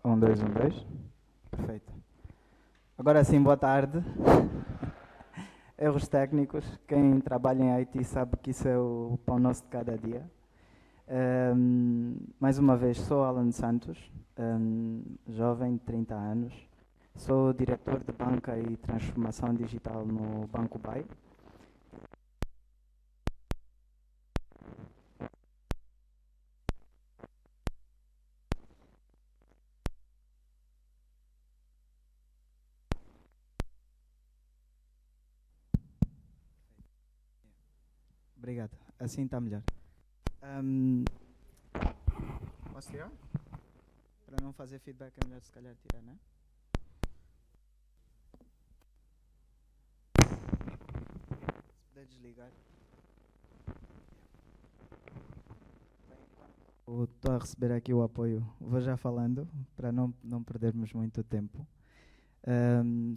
Um, dois, um, dois. Perfeito. Agora sim, boa tarde. Erros técnicos. Quem trabalha em IT sabe que isso é o pão nosso de cada dia. Mais uma vez, sou Alan Santos, jovem de 30 anos. Sou diretor de banca e transformação digital no Banco BAE. Obrigado. Assim está melhor. Ahm, Posso tirar? Para não fazer feedback é melhor se calhar tirar, não é? Se puder desligar. Estou a receber aqui o apoio. Vou já falando, para não perdermos muito tempo.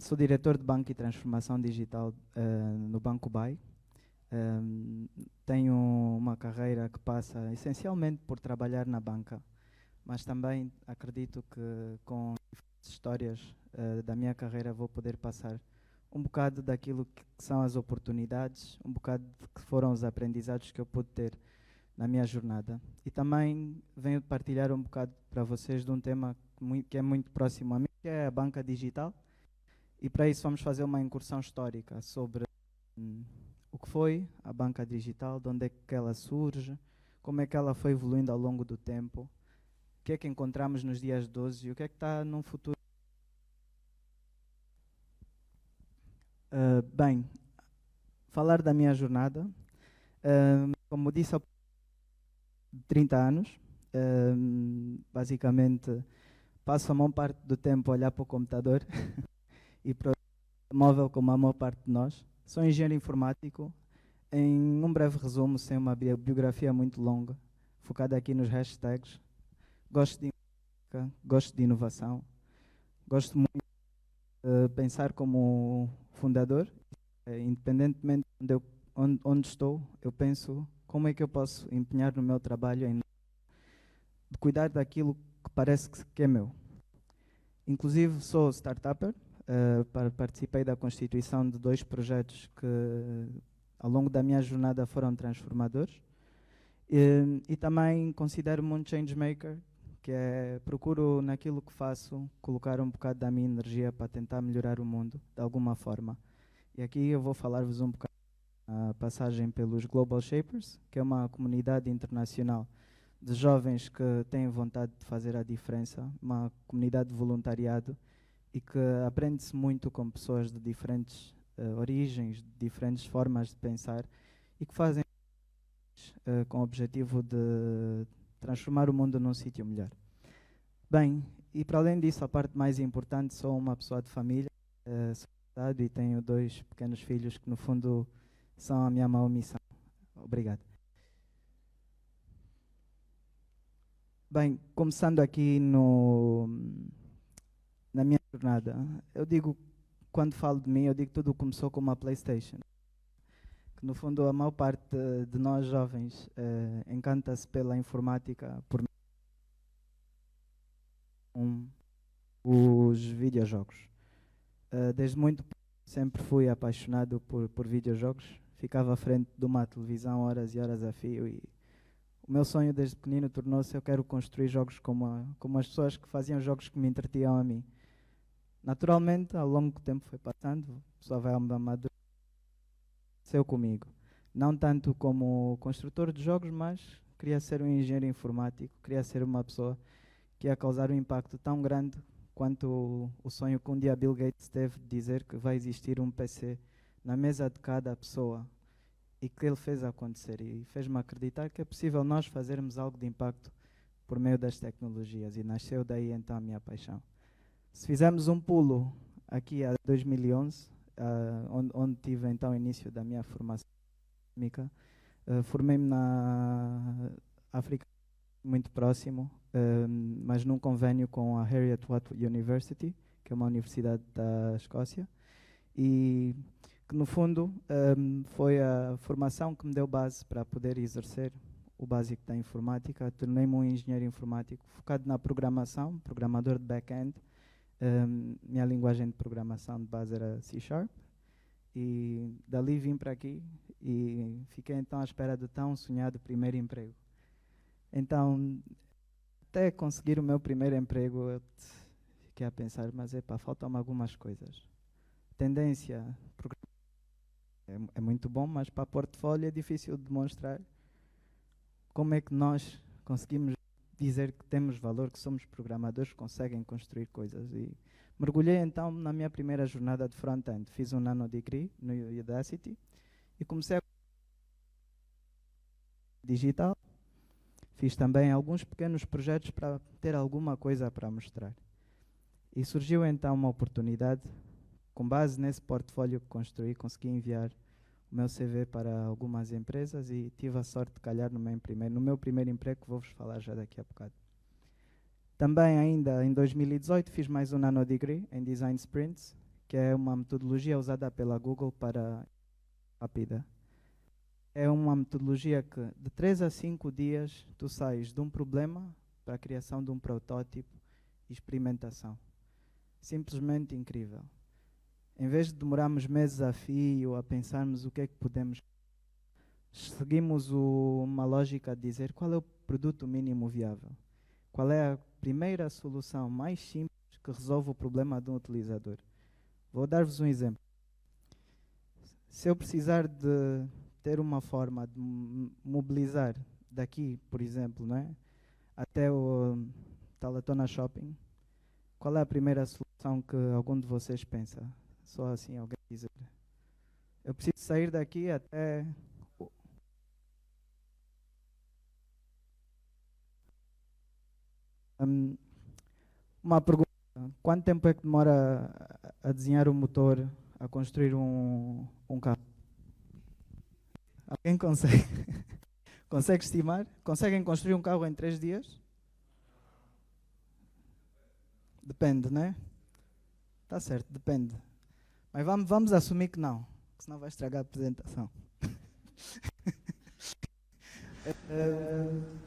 Sou diretor de banco e transformação digital no Banco BAE. Tenho uma carreira que passa essencialmente por trabalhar na banca, mas também acredito que com histórias da minha carreira vou poder passar um bocado daquilo que são as oportunidades, um bocado de que foram os aprendizados que eu pude ter na minha jornada. E também venho partilhar um bocado para vocês de um tema que é muito próximo a mim, que é a banca digital. E para isso vamos fazer uma incursão histórica sobre o que foi a banca digital, de onde é que ela surge, como é que ela foi evoluindo ao longo do tempo, o que é que encontramos nos dias de hoje e o que é que está num futuro. Bem, falar da minha jornada, como disse, há 30 anos, basicamente passo a maior parte do tempo a olhar para o computador e para o móvel como a maior parte de nós. Sou engenheiro informático. Em um breve resumo, sem uma biografia muito longa, focada aqui nos hashtags, gosto de música, gosto de inovação, gosto muito de pensar como fundador, independentemente onde estou, eu penso como é que eu posso empenhar no meu trabalho em de cuidar daquilo que parece que é meu. Inclusive sou startupper, participei da constituição de 2 projetos que ao longo da minha jornada foram transformadores. E também considero-me um changemaker, que é procuro naquilo que faço colocar um bocado da minha energia para tentar melhorar o mundo de alguma forma. E aqui eu vou falar-vos um bocado a passagem pelos Global Shapers, que é uma comunidade internacional de jovens que têm vontade de fazer a diferença, uma comunidade de voluntariado e que aprende-se muito com pessoas de diferentes origens, de diferentes formas de pensar e que fazem com o objetivo de transformar o mundo num sítio melhor. Bem, e para além disso, a parte mais importante, sou uma pessoa de família, sou casado e tenho 2 pequenos filhos que no fundo são a minha maior missão. Obrigado. Bem, começando aqui na minha jornada, eu digo, quando falo de mim, eu digo que tudo começou com uma PlayStation. Que no fundo a maior parte de nós jovens encanta-se pela informática, por os videojogos. Desde muito sempre fui apaixonado por videojogos. Ficava à frente de uma televisão horas e horas a fio e o meu sonho desde pequenino tornou-se eu quero construir jogos como as pessoas que faziam jogos que me entretiam a mim. Naturalmente, ao longo do tempo foi passando, a pessoa vai amadureceu comigo. Não tanto como construtor de jogos, mas queria ser um engenheiro informático, queria ser uma pessoa que ia causar um impacto tão grande quanto o sonho que um dia Bill Gates teve de dizer que vai existir um PC na mesa de cada pessoa e que ele fez acontecer e fez-me acreditar que é possível nós fazermos algo de impacto por meio das tecnologias e nasceu daí então a minha paixão. Se fizermos um pulo aqui a 2011, onde tive então o início da minha formação académica, formei-me na África muito próximo, mas num convênio com a Heriot-Watt University, que é uma universidade da Escócia, e que no fundo foi a formação que me deu base para poder exercer o básico da informática, tornei-me um engenheiro informático focado na programação, programador de back-end. Minha linguagem de programação de base era C#, e dali vim para aqui e fiquei então à espera do tão sonhado primeiro emprego. Então, até conseguir o meu primeiro emprego, eu fiquei a pensar, mas faltam-me algumas coisas. Tendência, é muito bom, mas para portfólio é difícil de demonstrar. Como é que nós conseguimos dizer que temos valor, que somos programadores, que conseguem construir coisas? E mergulhei então na minha primeira jornada de front-end. Fiz um nano degree no Udacity e comecei a digital. Fiz também alguns pequenos projetos para ter alguma coisa para mostrar. E surgiu então uma oportunidade, com base nesse portfólio que construí, consegui enviar o meu CV para algumas empresas e tive a sorte de calhar no meu primeiro emprego, que vou-vos falar já daqui a bocado. Também ainda em 2018 fiz mais um nano degree em Design Sprints, que é uma metodologia usada pela Google para rápida. É uma metodologia que de 3 a 5 dias tu sais de um problema para a criação de um protótipo e experimentação. Simplesmente incrível. Em vez de demorarmos meses a fio a pensarmos o que é que podemos, seguimos uma lógica de dizer qual é o produto mínimo viável. Qual é a primeira solução mais simples que resolve o problema de um utilizador. Vou dar-vos um exemplo. Se eu precisar de ter uma forma de mobilizar daqui, por exemplo, não é? Até o Talatona Shopping, qual é a primeira solução que algum de vocês pensa? Só assim alguém dizer. Eu preciso sair daqui até... uma pergunta. Quanto tempo é que demora a desenhar um motor, a construir um carro? Alguém consegue? Consegue estimar? Conseguem construir um carro em 3 dias? Depende, né? Tá certo, depende. Mas vamos assumir que não, que senão vai estragar a apresentação.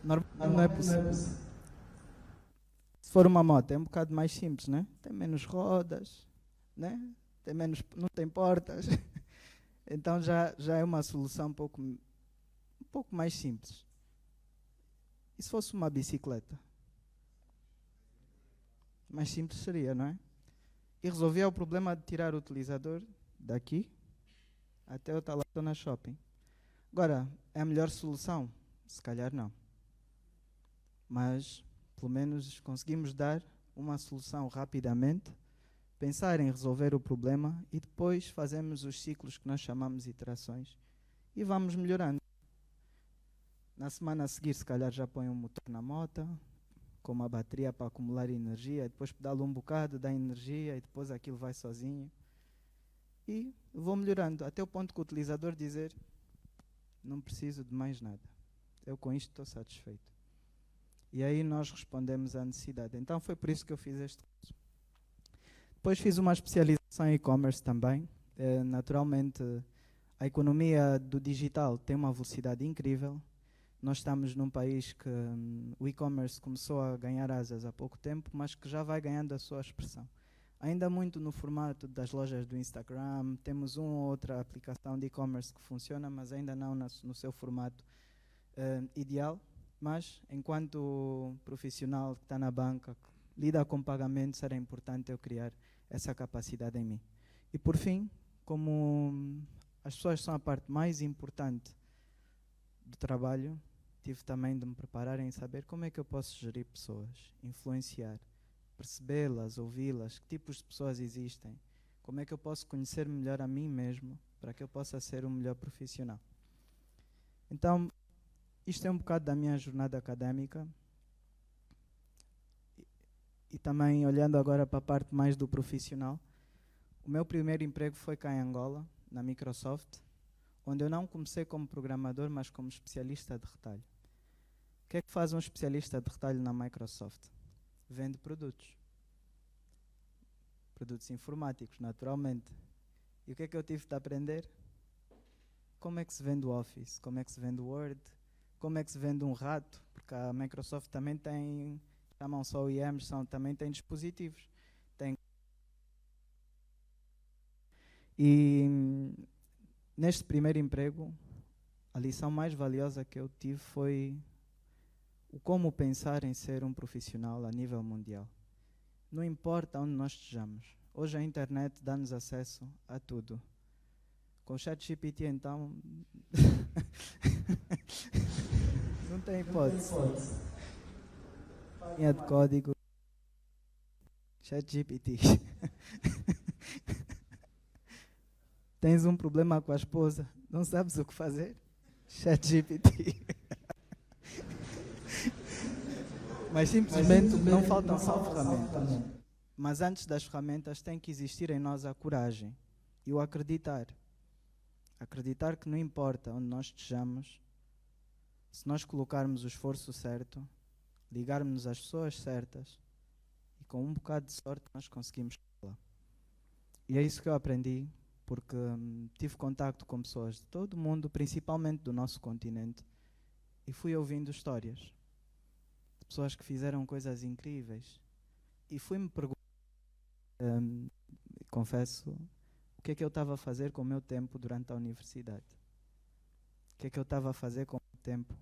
Normalmente não é possível. Se for uma moto, é um bocado mais simples, né? Tem menos rodas, né? Não tem portas. Então já é uma solução um pouco mais simples. E se fosse uma bicicleta? Mais simples seria, não é? E resolvia o problema de tirar o utilizador daqui até o Talatona Shopping. Agora, é a melhor solução? Se calhar não. Mas, pelo menos, conseguimos dar uma solução rapidamente, pensar em resolver o problema e depois fazemos os ciclos que nós chamamos de iterações e vamos melhorando. Na semana a seguir, se calhar já põe um motor na moto, com uma bateria para acumular energia, depois pedalo um bocado, dá energia e depois aquilo vai sozinho. E vou melhorando, até o ponto que o utilizador dizer, não preciso de mais nada. Eu com isto estou satisfeito. E aí nós respondemos à necessidade. Então foi por isso que eu fiz este curso. Depois fiz uma especialização em e-commerce também. Naturalmente, a economia do digital tem uma velocidade incrível. Nós estamos num país que o e-commerce começou a ganhar asas há pouco tempo, mas que já vai ganhando a sua expressão. Ainda muito no formato das lojas do Instagram, temos uma ou outra aplicação de e-commerce que funciona, mas ainda não no seu formato ideal. Mas, enquanto profissional que está na banca, que lida com pagamentos, era importante eu criar essa capacidade em mim. E por fim, como as pessoas são a parte mais importante do trabalho, tive também de me preparar em saber como é que eu posso gerir pessoas, influenciar, percebê-las, ouvi-las, que tipos de pessoas existem, como é que eu posso conhecer melhor a mim mesmo para que eu possa ser um melhor profissional. Então, isto é um bocado da minha jornada académica e também olhando agora para a parte mais do profissional. O meu primeiro emprego foi cá em Angola, na Microsoft, onde eu não comecei como programador, mas como especialista de retalho. O que é que faz um especialista de retalho na Microsoft? Vende produtos. Produtos informáticos, naturalmente. E o que é que eu tive de aprender? Como é que se vende o Office? Como é que se vende o Word? como é que se vende um rato, porque a Microsoft também tem, chamam só OEMs, também tem dispositivos. E neste primeiro emprego, a lição mais valiosa que eu tive foi o como pensar em ser um profissional a nível mundial. Não importa onde nós estejamos. Hoje a internet dá-nos acesso a tudo. Com o ChatGPT, então, não tem hipótese. Linha de código, ChatGPT. Tens um problema com a esposa, não sabes o que fazer? ChatGPT. Mas simplesmente não faltam só ferramentas. Mas antes das ferramentas tem que existir em nós a coragem e o acreditar. Acreditar que não importa onde nós estejamos, se nós colocarmos o esforço certo, ligarmos às pessoas certas e com um bocado de sorte nós conseguimos lá. E é isso que eu aprendi, porque tive contacto com pessoas de todo o mundo, principalmente do nosso continente, e fui ouvindo histórias de pessoas que fizeram coisas incríveis. E fui-me perguntar, confesso, o que é que eu estava a fazer com o meu tempo durante a universidade. O que é que eu estava a fazer com o meu tempo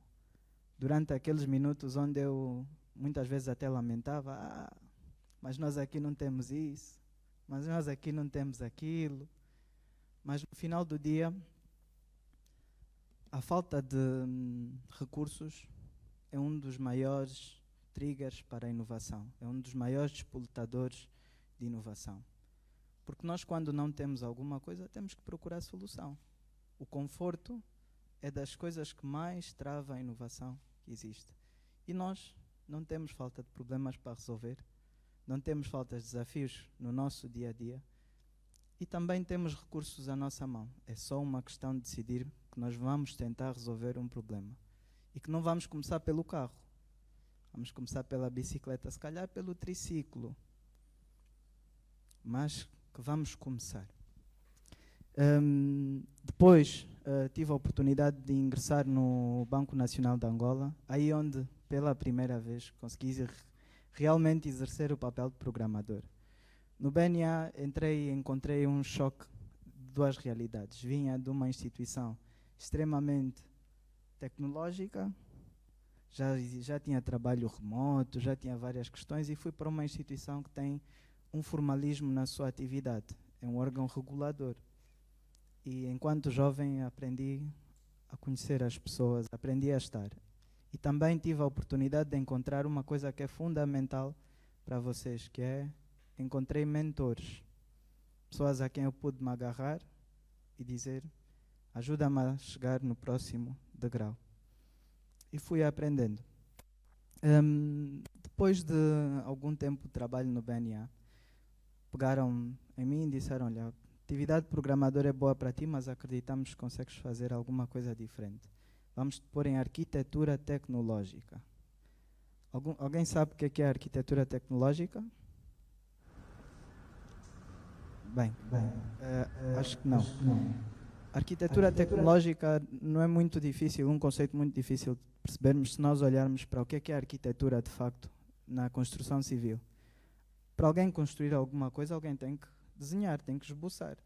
durante aqueles minutos onde eu muitas vezes até lamentava, mas nós aqui não temos isso, mas nós aqui não temos aquilo. Mas no final do dia, a falta de recursos é um dos maiores triggers para a inovação, é um dos maiores despoletadores de inovação. Porque nós, quando não temos alguma coisa, temos que procurar solução. O conforto é das coisas que mais trava a inovação que existe. E nós não temos falta de problemas para resolver, não temos falta de desafios no nosso dia a dia e também temos recursos à nossa mão. É só uma questão de decidir que nós vamos tentar resolver um problema. E que não vamos começar pelo carro. Vamos começar pela bicicleta, se calhar pelo triciclo. Mas que vamos começar. Depois tive a oportunidade de ingressar no Banco Nacional de Angola, aí onde pela primeira vez consegui realmente exercer o papel de programador. No BNA entrei e encontrei um choque de duas realidades. Vinha de uma instituição extremamente tecnológica, já tinha trabalho remoto, já tinha várias questões e fui para uma instituição que tem um formalismo na sua atividade. É um órgão regulador. E enquanto jovem aprendi a conhecer as pessoas, aprendi a estar. E também tive a oportunidade de encontrar uma coisa que é fundamental para vocês, que é encontrei mentores. Pessoas a quem eu pude me agarrar e dizer, ajuda-me a chegar no próximo degrau. E fui aprendendo. Depois de algum tempo de trabalho no BNA, pegaram em mim e disseram, olha, a atividade programadora é boa para ti, mas acreditamos que consegues fazer alguma coisa diferente. Vamos te pôr em arquitetura tecnológica. Alguém sabe o que é a arquitetura tecnológica? Bem, acho que não. A arquitetura tecnológica não é muito difícil, um conceito muito difícil de percebermos se nós olharmos para o que é a arquitetura de facto na construção civil. Para alguém construir alguma coisa, alguém tem que desenhar, tem que esboçar.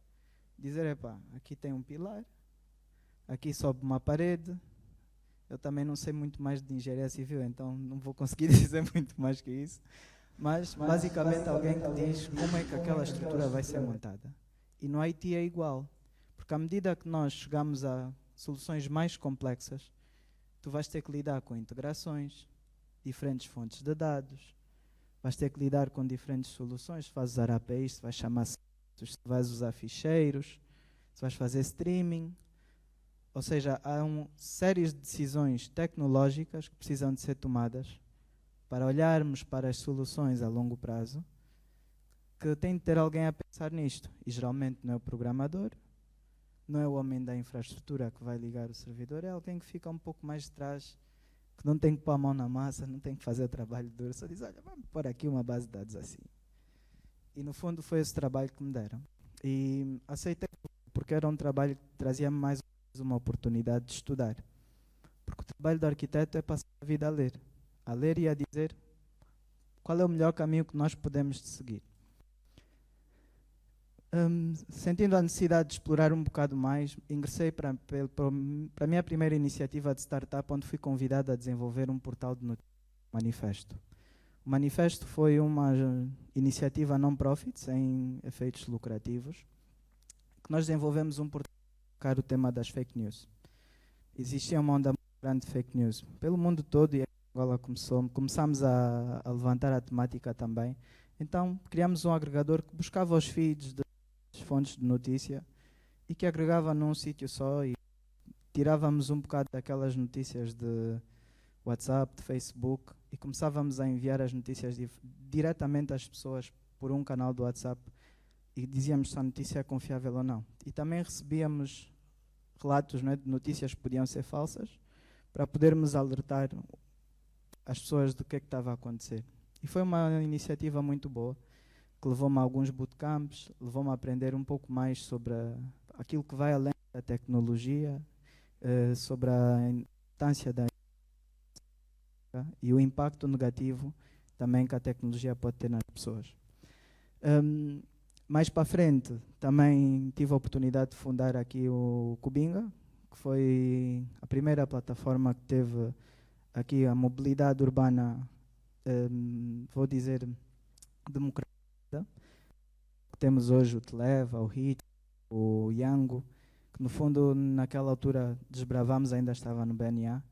Dizer, epá, aqui tem um pilar, aqui sobe uma parede. Eu também não sei muito mais de engenharia civil, então não vou conseguir dizer muito mais que isso. Mas basicamente alguém que diz como é que aquela estrutura vai ser montada. E no IT é igual. Porque à medida que nós chegamos a soluções mais complexas, tu vais ter que lidar com integrações, diferentes fontes de dados, vais ter que lidar com diferentes soluções, se vais usar APIs, se vais chamar serviços, se vais usar ficheiros, se vais fazer streaming. Ou seja, há séries de decisões tecnológicas que precisam de ser tomadas para olharmos para as soluções a longo prazo, que tem de ter alguém a pensar nisto. E geralmente não é o programador, não é o homem da infraestrutura que vai ligar o servidor, é alguém que fica um pouco mais de trás, que não tem que pôr a mão na massa, não tem que fazer o trabalho duro, só diz, olha, vamos pôr aqui uma base de dados assim. E no fundo foi esse trabalho que me deram. E aceitei porque era um trabalho que trazia mais uma oportunidade de estudar. Porque trabalho do arquiteto é passar a vida a ler e a dizer qual é o melhor caminho que nós podemos seguir. Sentindo a necessidade de explorar um bocado mais, ingressei para a minha primeira iniciativa de startup, onde fui convidado a desenvolver um portal de notícias, Manifesto. O Manifesto foi uma iniciativa non-profit, sem efeitos lucrativos, que nós desenvolvemos um portal para tocar o tema das fake news. Existia uma onda muito grande de fake news pelo mundo todo e a Angola começámos a levantar a temática também. Então criámos um agregador que buscava os feeds das fontes de notícia e que agregava num sítio só e tirávamos um bocado daquelas notícias de WhatsApp, de Facebook e começávamos a enviar as notícias diretamente às pessoas por um canal do WhatsApp e dizíamos se a notícia é confiável ou não. E também recebíamos relatos, não é, de notícias que podiam ser falsas para podermos alertar as pessoas do que é que estava a acontecer. E foi uma iniciativa muito boa, que levou-me a alguns bootcamps, levou-me a aprender um pouco mais sobre aquilo que vai além da tecnologia, sobre a importância da e o impacto negativo também que a tecnologia pode ter nas pessoas. Mais para frente, também tive a oportunidade de fundar aqui o Cubinga, que foi a primeira plataforma que teve aqui a mobilidade urbana, vou dizer, democrática. Temos hoje o Televa, o HIT, o Yango, que no fundo naquela altura desbravámos, ainda estava no BNA,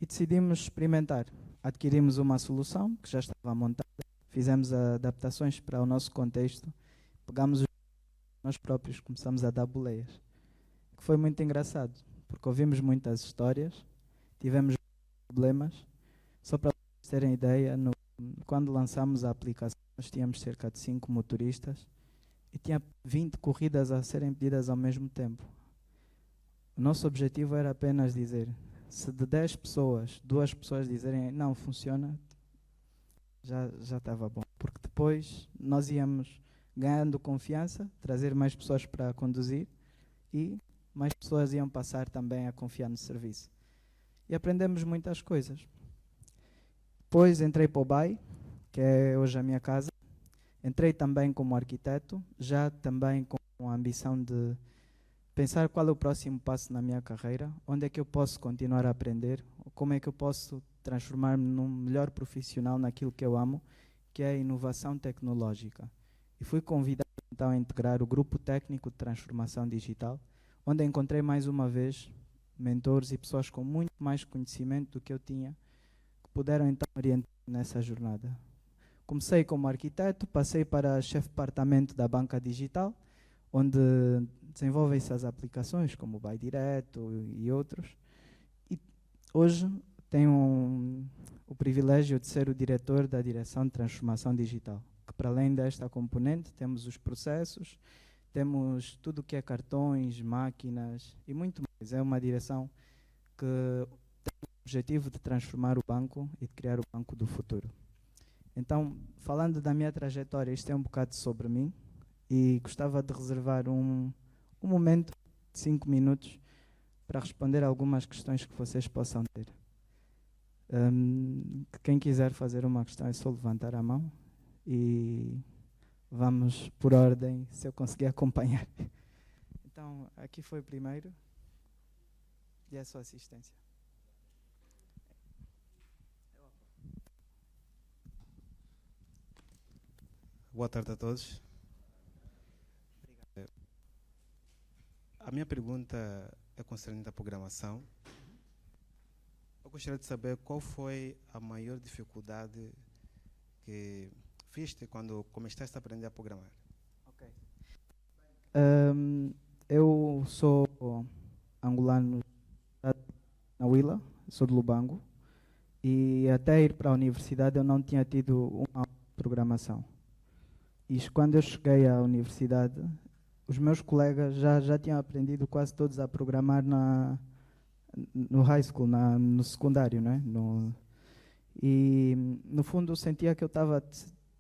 e decidimos experimentar. Adquirimos uma solução que já estava montada, fizemos adaptações para o nosso contexto, pegámos nós próprios, começamos a dar boleias, que foi muito engraçado, porque ouvimos muitas histórias, tivemos problemas. Só para vocês terem ideia, quando lançámos a aplicação, nós tínhamos cerca de 5 motoristas e tinha 20 corridas a serem pedidas ao mesmo tempo. O nosso objetivo era apenas dizer, se de 10 pessoas, 2 pessoas dizerem não funciona, já estava bom, porque depois nós íamos ganhando confiança, trazer mais pessoas para conduzir e mais pessoas iam passar também a confiar no serviço. E aprendemos muitas coisas. Depois entrei para o BAI, que é hoje a minha casa. Entrei também como arquiteto, já também com a ambição de pensar qual é o próximo passo na minha carreira, onde é que eu posso continuar a aprender, como é que eu posso transformar-me num melhor profissional naquilo que eu amo, que é a inovação tecnológica. E fui convidado então a integrar o grupo técnico de transformação digital, onde encontrei mais uma vez mentores e pessoas com muito mais conhecimento do que eu tinha, que puderam então orientar nessa jornada. Comecei como arquiteto, passei para chefe de departamento da banca digital, onde desenvolvem-se as aplicações como o Buy Direto e outros. E hoje tenho o privilégio de ser o diretor da direção de transformação digital, que para além desta componente temos os processos, temos tudo o que é cartões, máquinas e muito mais. É uma direção que tem o objetivo de transformar o banco e de criar o banco do futuro. Então, falando da minha trajetória, isto é um bocado sobre mim e gostava de reservar um momento de 5 minutos para responder algumas questões que vocês possam ter. Quem quiser fazer uma questão é só levantar a mão e vamos por ordem, se eu conseguir acompanhar. Então, aqui foi o primeiro e é a sua assistência. Boa tarde a todos. Obrigado. A minha pergunta é concernente à programação. Eu gostaria de saber qual foi a maior dificuldade que viste quando começaste a aprender a programar. Okay. Eu sou angolano na Huila, sou de Lubango, e até ir para a universidade eu não tinha tido uma aula de programação. E quando eu cheguei à universidade, os meus colegas já tinham aprendido quase todos a programar no high school, no secundário, né? E no fundo eu sentia que eu estava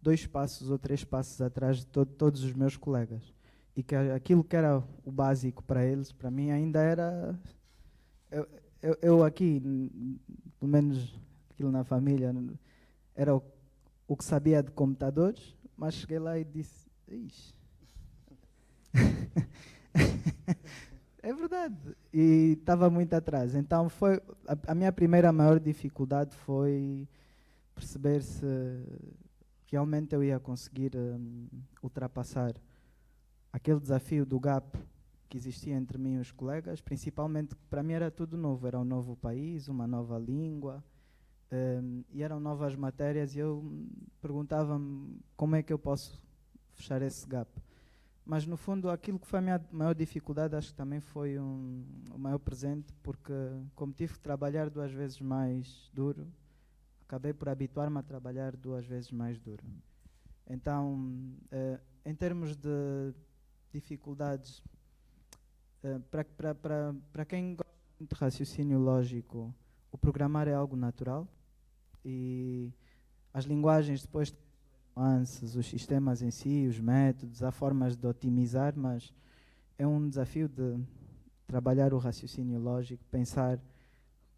2 passos ou 3 passos atrás de todos os meus colegas. E que aquilo que era o básico para eles, para mim ainda era... eu aqui, pelo menos aquilo na família, era o que sabia de computadores, mas cheguei lá e disse, ixi. É verdade. E estava muito atrás. Então foi a minha primeira maior dificuldade foi perceber se realmente eu ia conseguir ultrapassar aquele desafio do gap que existia entre mim e os colegas, principalmente para mim era tudo novo, era um novo país, uma nova língua, e eram novas matérias e eu perguntava-me como é que eu posso fechar esse gap. Mas no fundo aquilo que foi a minha maior dificuldade acho que também foi um maior presente, porque como tive que trabalhar 2 vezes mais duro, acabei por habituar-me a trabalhar 2 vezes mais duro. Então, em termos de dificuldades, para quem gosta de raciocínio lógico, o programar é algo natural e as linguagens depois têm nuances, os sistemas em si, os métodos, há formas de otimizar, mas é um desafio de trabalhar o raciocínio lógico, pensar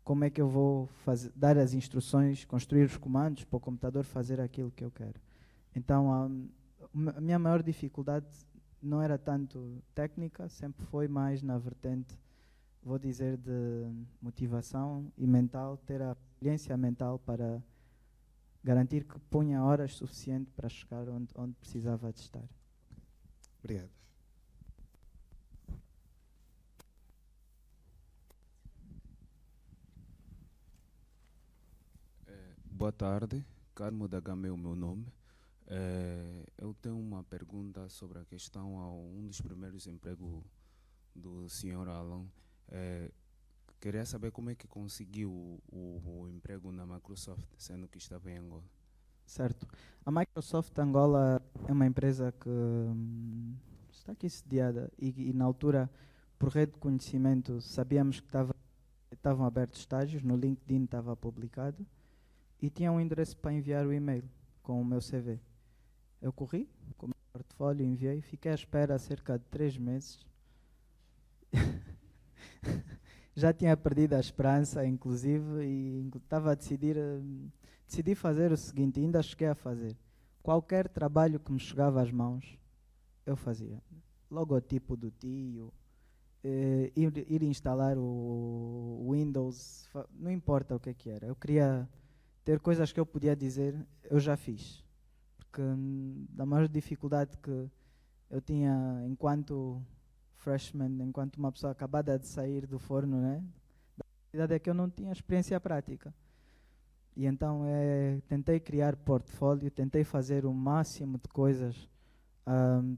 como é que eu vou dar as instruções, construir os comandos para o computador fazer aquilo que eu quero. Então, a minha maior dificuldade não era tanto técnica, sempre foi mais na vertente, vou dizer, de motivação e mental, ter a resiliência mental para garantir que punha horas suficientes para chegar onde precisava de estar. Obrigado. Boa tarde, Carmo da Gama é o meu nome. Eu tenho uma pergunta sobre a questão a um dos primeiros empregos do Sr. Alan. Queria saber como é que conseguiu o emprego na Microsoft, sendo que estava em Angola. Certo. A Microsoft Angola é uma empresa que está aqui sediada e na altura, por rede de conhecimento, sabíamos que estavam abertos estágios, no LinkedIn estava publicado e tinha um endereço para enviar o e-mail com o meu CV. Eu corri com o meu portfólio, enviei, fiquei à espera há cerca de 3 meses. Já tinha perdido a esperança, inclusive, e estava a decidi fazer o seguinte, ainda cheguei a fazer. Qualquer trabalho que me chegava às mãos, eu fazia. Logotipo do tio, ir instalar o Windows, não importa o que era. Eu queria ter coisas que eu podia dizer, eu já fiz. Porque da maior dificuldade que eu tinha enquanto freshman, enquanto uma pessoa acabada de sair do forno, né? A verdade é que eu não tinha experiência prática. E então tentei criar portfólio, tentei fazer o máximo de coisas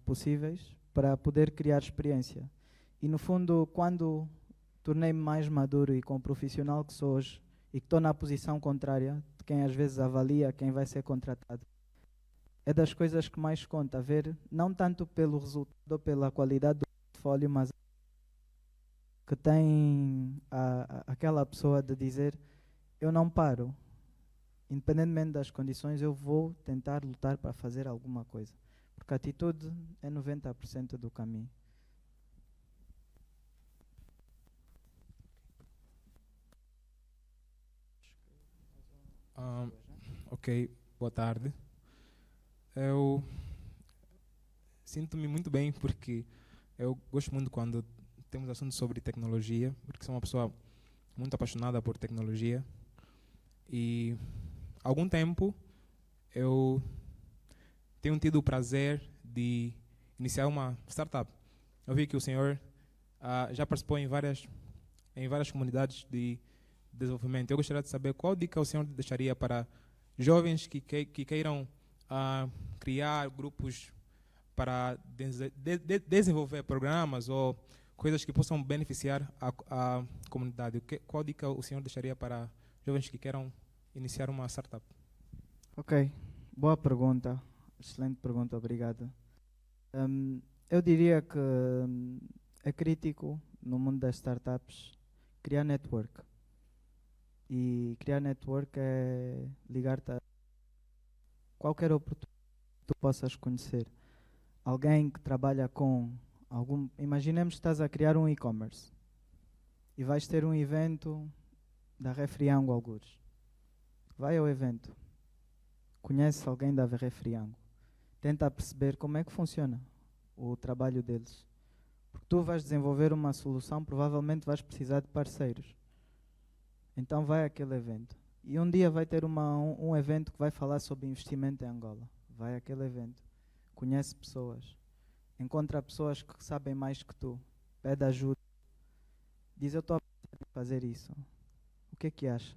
possíveis para poder criar experiência. E no fundo, quando tornei-me mais maduro e como profissional que sou hoje, e que estou na posição contrária de quem às vezes avalia quem vai ser contratado, é das coisas que mais conta, ver não tanto pelo resultado ou pela qualidade do portfólio, mas que tem aquela pessoa de dizer, eu não paro, independentemente das condições, eu vou tentar lutar para fazer alguma coisa. Porque a atitude é 90% do caminho. Ok, boa tarde. Eu sinto-me muito bem porque eu gosto muito quando temos assuntos sobre tecnologia, porque sou uma pessoa muito apaixonada por tecnologia. E há algum tempo eu tenho tido o prazer de iniciar uma startup. Eu vi que o senhor já participou em várias comunidades de desenvolvimento. Eu gostaria de saber qual dica o senhor deixaria para jovens que queiram criar grupos para desenvolver programas ou coisas que possam beneficiar a comunidade. Qual dica o senhor deixaria para jovens que queiram iniciar uma startup? Ok, boa pergunta. Excelente pergunta, obrigado. Eu diria que é crítico no mundo das startups criar network. E criar network é ligar-te a qualquer oportunidade que tu possas conhecer. Alguém que trabalha com imaginemos que estás a criar um e-commerce e vais ter um evento da Refriango algures. Vai ao evento. Conhece alguém da Refriango. Tenta perceber como é que funciona o trabalho deles. Porque tu vais desenvolver uma solução, provavelmente vais precisar de parceiros. Então vai àquele evento. E um dia vai ter um evento que vai falar sobre investimento em Angola. Vai àquele evento. Conhece pessoas. Encontra pessoas que sabem mais que tu. Pede ajuda. Diz, eu estou a fazer isso. O que é que acha?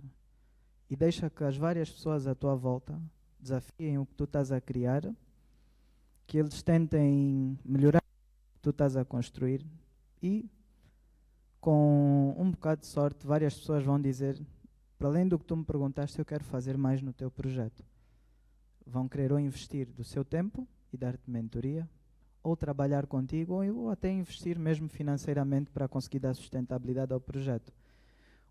E deixa que as várias pessoas à tua volta desafiem o que tu estás a criar, que eles tentem melhorar o que tu estás a construir e, com um bocado de sorte, várias pessoas vão dizer, para além do que tu me perguntaste, eu quero fazer mais no teu projeto. Vão querer ou investir do seu tempo e dar-te mentoria, ou trabalhar contigo, ou até investir mesmo financeiramente para conseguir dar sustentabilidade ao projeto.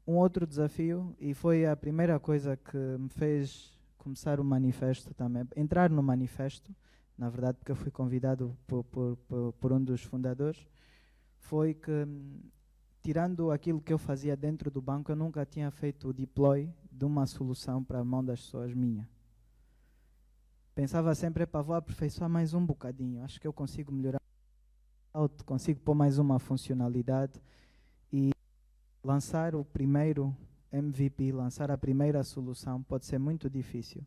Um outro desafio, e foi a primeira coisa que me fez começar o manifesto também, entrar no manifesto, na verdade porque eu fui convidado por um dos fundadores, foi que, tirando aquilo que eu fazia dentro do banco, eu nunca tinha feito o deploy de uma solução para a mão das pessoas minha. Pensava sempre, vou aperfeiçoar mais um bocadinho, acho que eu consigo melhorar, consigo pôr mais uma funcionalidade e lançar o primeiro MVP, lançar a primeira solução pode ser muito difícil.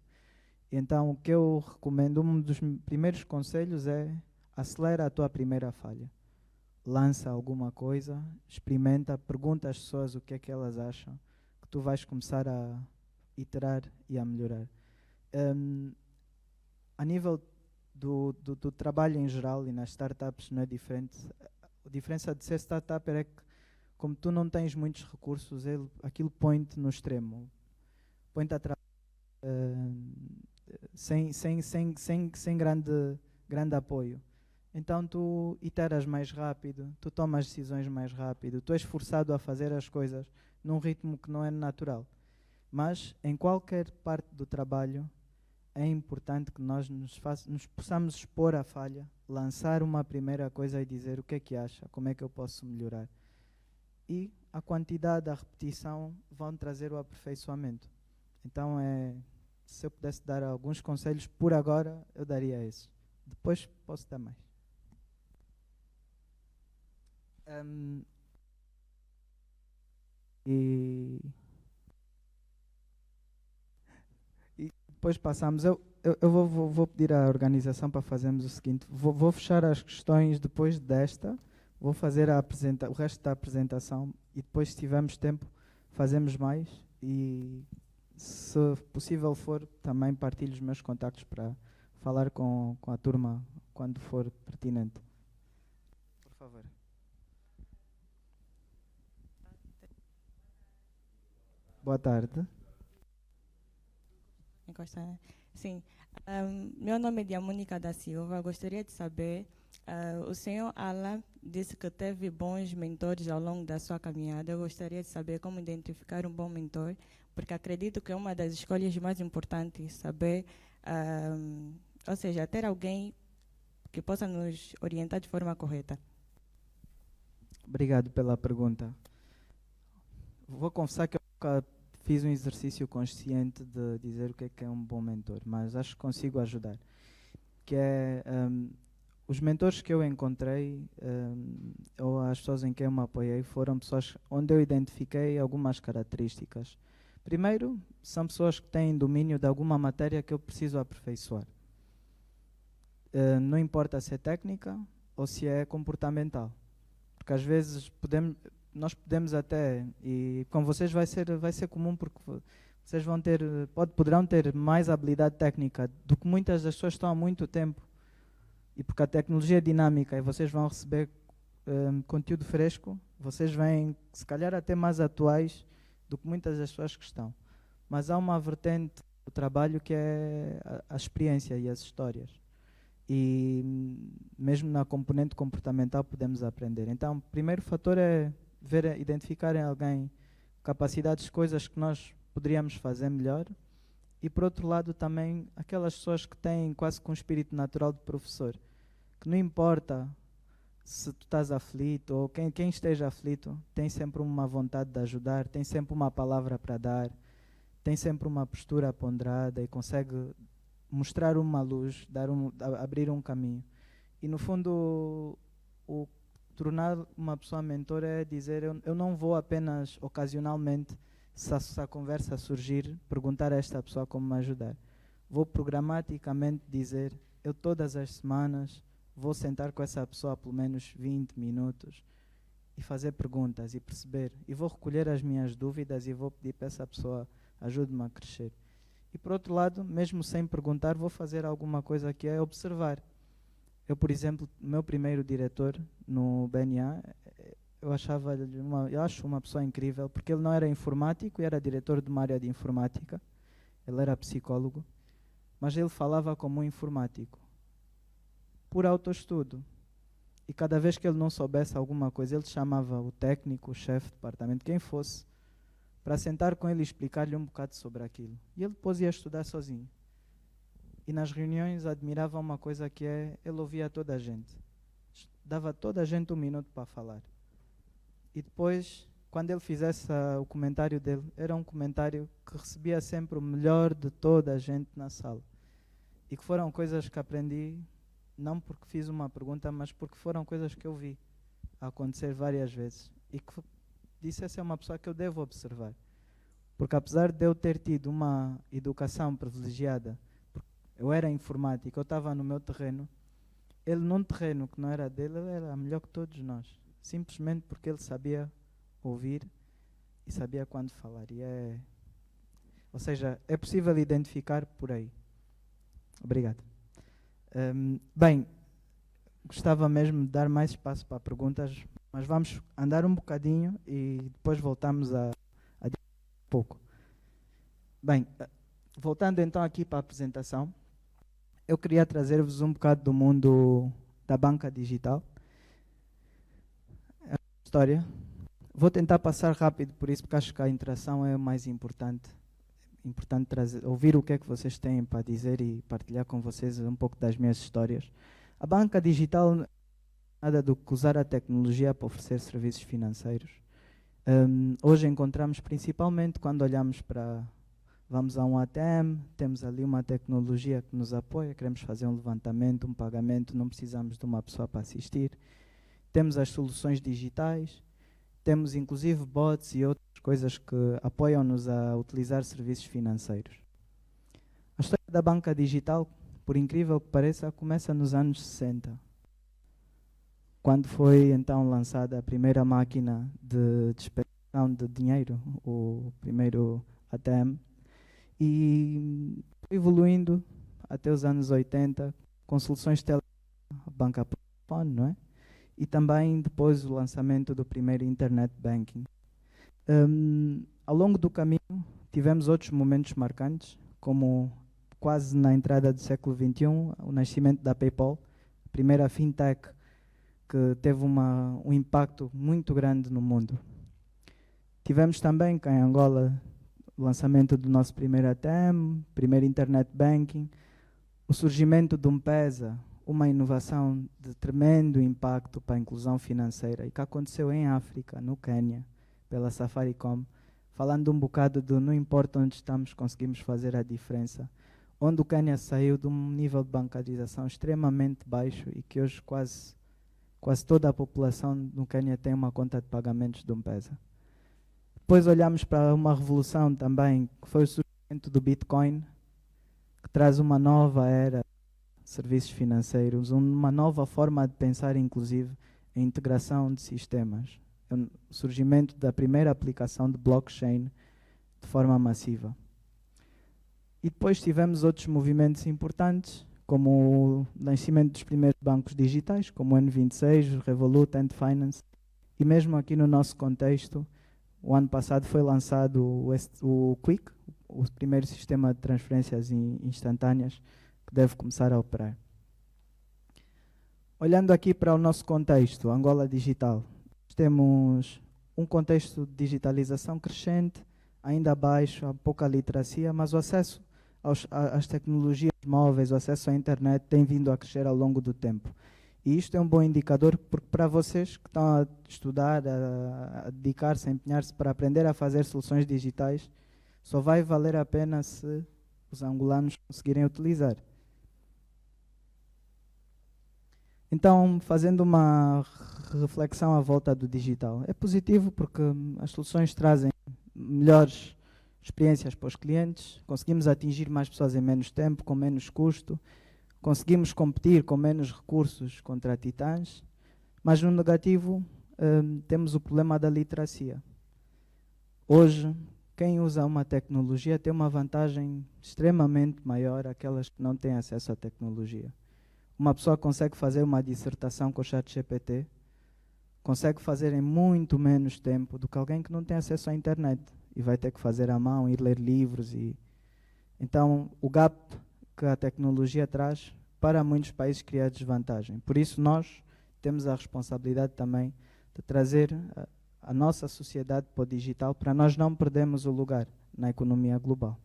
Então o que eu recomendo, um dos primeiros conselhos é acelera a tua primeira falha. Lança alguma coisa, experimenta, pergunta às pessoas o que é que elas acham, que tu vais começar a iterar e a melhorar. A nível do trabalho em geral e nas startups não é diferente. A diferença de ser startup é que, como tu não tens muitos recursos, aquilo põe-te no extremo. Põe-te a trabalhar sem grande apoio. Então tu iteras mais rápido, tu tomas decisões mais rápido, tu és forçado a fazer as coisas num ritmo que não é natural. Mas em qualquer parte do trabalho é importante que nós nos possamos expor à falha, lançar uma primeira coisa e dizer o que é que acha, como é que eu posso melhorar. E a quantidade, a repetição vão trazer o aperfeiçoamento. Então, se eu pudesse dar alguns conselhos, por agora eu daria esses. Depois posso dar mais. E depois passamos. Eu vou pedir à organização para fazermos o seguinte. Vou fechar as questões depois desta. Vou fazer o resto da apresentação e depois, se tivermos tempo, fazemos mais. E, se possível for, também partilho os meus contactos para falar com a turma quando for pertinente. Por favor. Boa tarde. Sim, meu nome é Diamônica da Silva. Gostaria de saber, o senhor Alan disse que teve bons mentores ao longo da sua caminhada. Eu gostaria de saber como identificar um bom mentor, porque acredito que é uma das escolhas mais importantes, saber, ou seja, ter alguém que possa nos orientar de forma correta. Obrigado pela pergunta. Vou confessar que eu nunca fiz um exercício consciente de dizer o que é um bom mentor, mas acho que consigo ajudar. Que é, os mentores que eu encontrei, ou as pessoas em quem eu me apoiei, foram pessoas onde eu identifiquei algumas características. Primeiro, são pessoas que têm domínio de alguma matéria que eu preciso aperfeiçoar. Não importa se é técnica ou se é comportamental. Porque às vezes nós podemos até, e com vocês vai ser comum, porque vocês poderão ter mais habilidade técnica do que muitas das pessoas estão há muito tempo. E porque a tecnologia é dinâmica e vocês vão receber conteúdo fresco, vocês vêm, se calhar, até mais atuais do que muitas das pessoas que estão. Mas há uma vertente do trabalho que é a experiência e as histórias. E mesmo na componente comportamental podemos aprender. Então, o primeiro fator é identificar em alguém capacidades, coisas que nós poderíamos fazer melhor. E, por outro lado, também aquelas pessoas que têm quase que um espírito natural de professor, que não importa se tu estás aflito, ou quem esteja aflito, tem sempre uma vontade de ajudar, tem sempre uma palavra para dar, tem sempre uma postura ponderada e consegue mostrar uma luz, abrir um caminho. E no fundo, o tornar uma pessoa mentor é dizer, eu não vou apenas ocasionalmente, se a conversa surgir, perguntar a esta pessoa como me ajudar. Vou programaticamente dizer, eu todas as semanas vou sentar com essa pessoa pelo menos 20 minutos e fazer perguntas e perceber. E vou recolher as minhas dúvidas e vou pedir para essa pessoa ajude-me a crescer. E por outro lado, mesmo sem perguntar, vou fazer alguma coisa que é observar. Eu, por exemplo, o meu primeiro diretor no BNA, eu acho uma pessoa incrível, porque ele não era informático e era diretor de uma área de informática. Ele era psicólogo, mas ele falava como um informático, por autoestudo. E cada vez que ele não soubesse alguma coisa, ele chamava o técnico, o chefe de departamento, quem fosse, para sentar com ele e explicar-lhe um bocado sobre aquilo. E ele depois ia estudar sozinho. E nas reuniões admirava uma coisa que é, ele ouvia toda a gente. Dava a toda a gente 1 minuto para falar. E depois, quando ele fizesse o comentário dele, era um comentário que recebia sempre o melhor de toda a gente na sala. E que foram coisas que aprendi, não porque fiz uma pergunta, mas porque foram coisas que eu vi acontecer várias vezes. E que disse, essa é uma pessoa que eu devo observar. Porque apesar de eu ter tido uma educação privilegiada, eu era informático, eu estava no meu terreno, ele num terreno que não era dele, ele era melhor que todos nós. Simplesmente porque ele sabia ouvir e sabia quando falar. Ou seja, é possível identificar por aí. Obrigado. Bem, gostava mesmo de dar mais espaço para perguntas, mas vamos andar um bocadinho e depois voltamos a um pouco. Bem, voltando então aqui para a apresentação, eu queria trazer-vos um bocado do mundo da banca digital. É uma história. Vou tentar passar rápido por isso, porque acho que a interação é o mais importante. Importante ouvir o que é que vocês têm para dizer e partilhar com vocês um pouco das minhas histórias. A banca digital não é nada do que usar a tecnologia para oferecer serviços financeiros. Hoje encontramos principalmente quando olhamos para... Vamos a um ATM, temos ali uma tecnologia que nos apoia, queremos fazer um levantamento, um pagamento, não precisamos de uma pessoa para assistir. Temos as soluções digitais, temos inclusive bots e outras coisas que apoiam-nos a utilizar serviços financeiros. A história da banca digital, por incrível que pareça, começa nos anos 60, quando foi então lançada a primeira máquina de despesa de dinheiro, o primeiro ATM, e evoluindo até os anos 80 com soluções de banca por telefone, não é? E também depois o lançamento do primeiro Internet Banking. Ao longo do caminho tivemos outros momentos marcantes, como quase na entrada do século XXI, o nascimento da PayPal, a primeira fintech que teve um impacto muito grande no mundo. Tivemos também cá em Angola o lançamento do nosso primeiro ATM, primeiro Internet Banking, o surgimento do M-Pesa, uma inovação de tremendo impacto para a inclusão financeira e que aconteceu em África, no Quênia, pela Safaricom, falando um bocado do não importa onde estamos, conseguimos fazer a diferença, onde o Quênia saiu de um nível de bancarização extremamente baixo e que hoje quase toda a população no Quênia tem uma conta de pagamentos do M-Pesa. Depois olhamos para uma revolução também, que foi o surgimento do Bitcoin, que traz uma nova era de serviços financeiros, uma nova forma de pensar, inclusive, a integração de sistemas. O surgimento da primeira aplicação de blockchain de forma massiva. E depois tivemos outros movimentos importantes, como o nascimento dos primeiros bancos digitais, como o N26, o Revolut, Ant Finance, e mesmo aqui no nosso contexto, o ano passado foi lançado o Quick, o primeiro sistema de transferências instantâneas que deve começar a operar. Olhando aqui para o nosso contexto, Angola Digital, temos um contexto de digitalização crescente, ainda baixo, há pouca literacia, mas o acesso às tecnologias móveis, o acesso à internet tem vindo a crescer ao longo do tempo. E isto é um bom indicador, porque para vocês que estão a estudar, a dedicar-se, a empenhar-se para aprender a fazer soluções digitais, só vai valer a pena se os angolanos conseguirem utilizar. Então, fazendo uma reflexão à volta do digital, é positivo porque as soluções trazem melhores experiências para os clientes, conseguimos atingir mais pessoas em menos tempo, com menos custo, conseguimos competir com menos recursos contra titãs, mas no negativo temos o problema da literacia. Hoje, quem usa uma tecnologia tem uma vantagem extremamente maior àquelas que não têm acesso à tecnologia. Uma pessoa consegue fazer uma dissertação com o ChatGPT, consegue fazer em muito menos tempo do que alguém que não tem acesso à internet e vai ter que fazer à mão, ir ler livros. Então, o gap que a tecnologia traz para muitos países cria desvantagem. Por isso, nós temos a responsabilidade também de trazer a nossa sociedade para o digital, para nós não perdermos o lugar na economia global.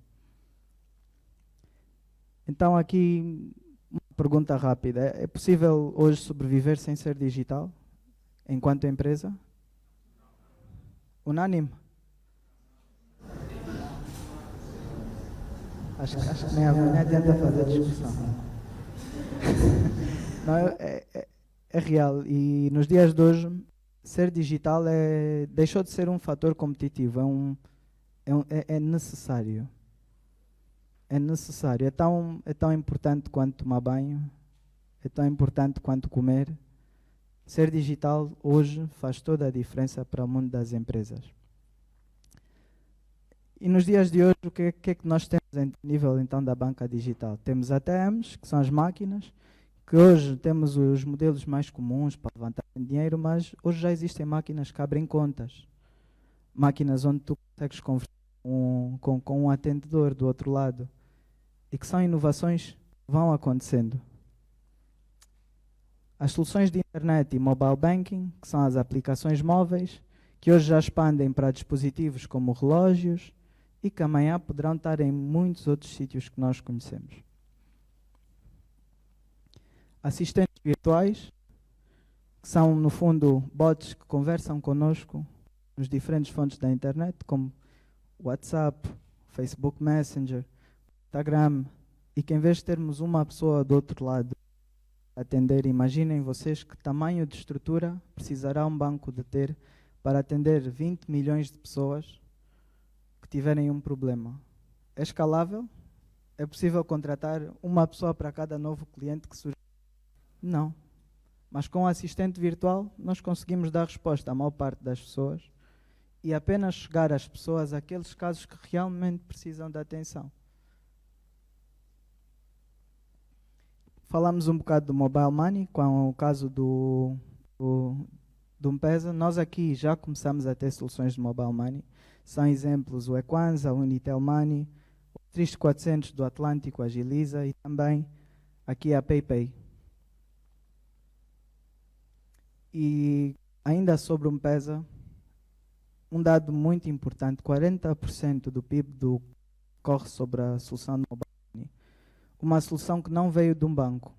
Então, aqui uma pergunta rápida. É possível hoje sobreviver sem ser digital, enquanto empresa? Unânime? Acho que nem adianta fazer discussão. Não, é real. E nos dias de hoje, ser digital deixou de ser um fator competitivo. É necessário. É necessário. É tão importante quanto tomar banho. É tão importante quanto comer. Ser digital hoje faz toda a diferença para o mundo das empresas. E nos dias de hoje, o que é que nós temos em nível então da banca digital? Temos ATMs, que são as máquinas, que hoje temos os modelos mais comuns para levantar dinheiro, mas hoje já existem máquinas que abrem contas. Máquinas onde tu consegues conversar com um atendedor do outro lado. E que são inovações que vão acontecendo. As soluções de internet e mobile banking, que são as aplicações móveis, que hoje já expandem para dispositivos como relógios e que amanhã poderão estar em muitos outros sítios que nós conhecemos. Assistentes virtuais, que são, no fundo, bots que conversam connosco nos diferentes fontes da internet, como WhatsApp, Facebook Messenger, Instagram, e que em vez de termos uma pessoa do outro lado a atender, imaginem vocês que tamanho de estrutura precisará um banco de ter para atender 20 milhões de pessoas que tiverem um problema. É escalável? É possível contratar uma pessoa para cada novo cliente que surge? Não. Mas com o assistente virtual nós conseguimos dar resposta à maior parte das pessoas e apenas chegar às pessoas aqueles casos que realmente precisam de atenção. Falamos um bocado do mobile money, com o caso do M-Pesa. Nós aqui já começamos a ter soluções de mobile money. São exemplos o Equanza, o Unitel Money, o 3400 do Atlântico, a Agiliza e também aqui a PayPay. E ainda sobre o M-Pesa, um dado muito importante, 40% do PIB corre sobre a solução de mobile money. Uma solução que não veio de um banco,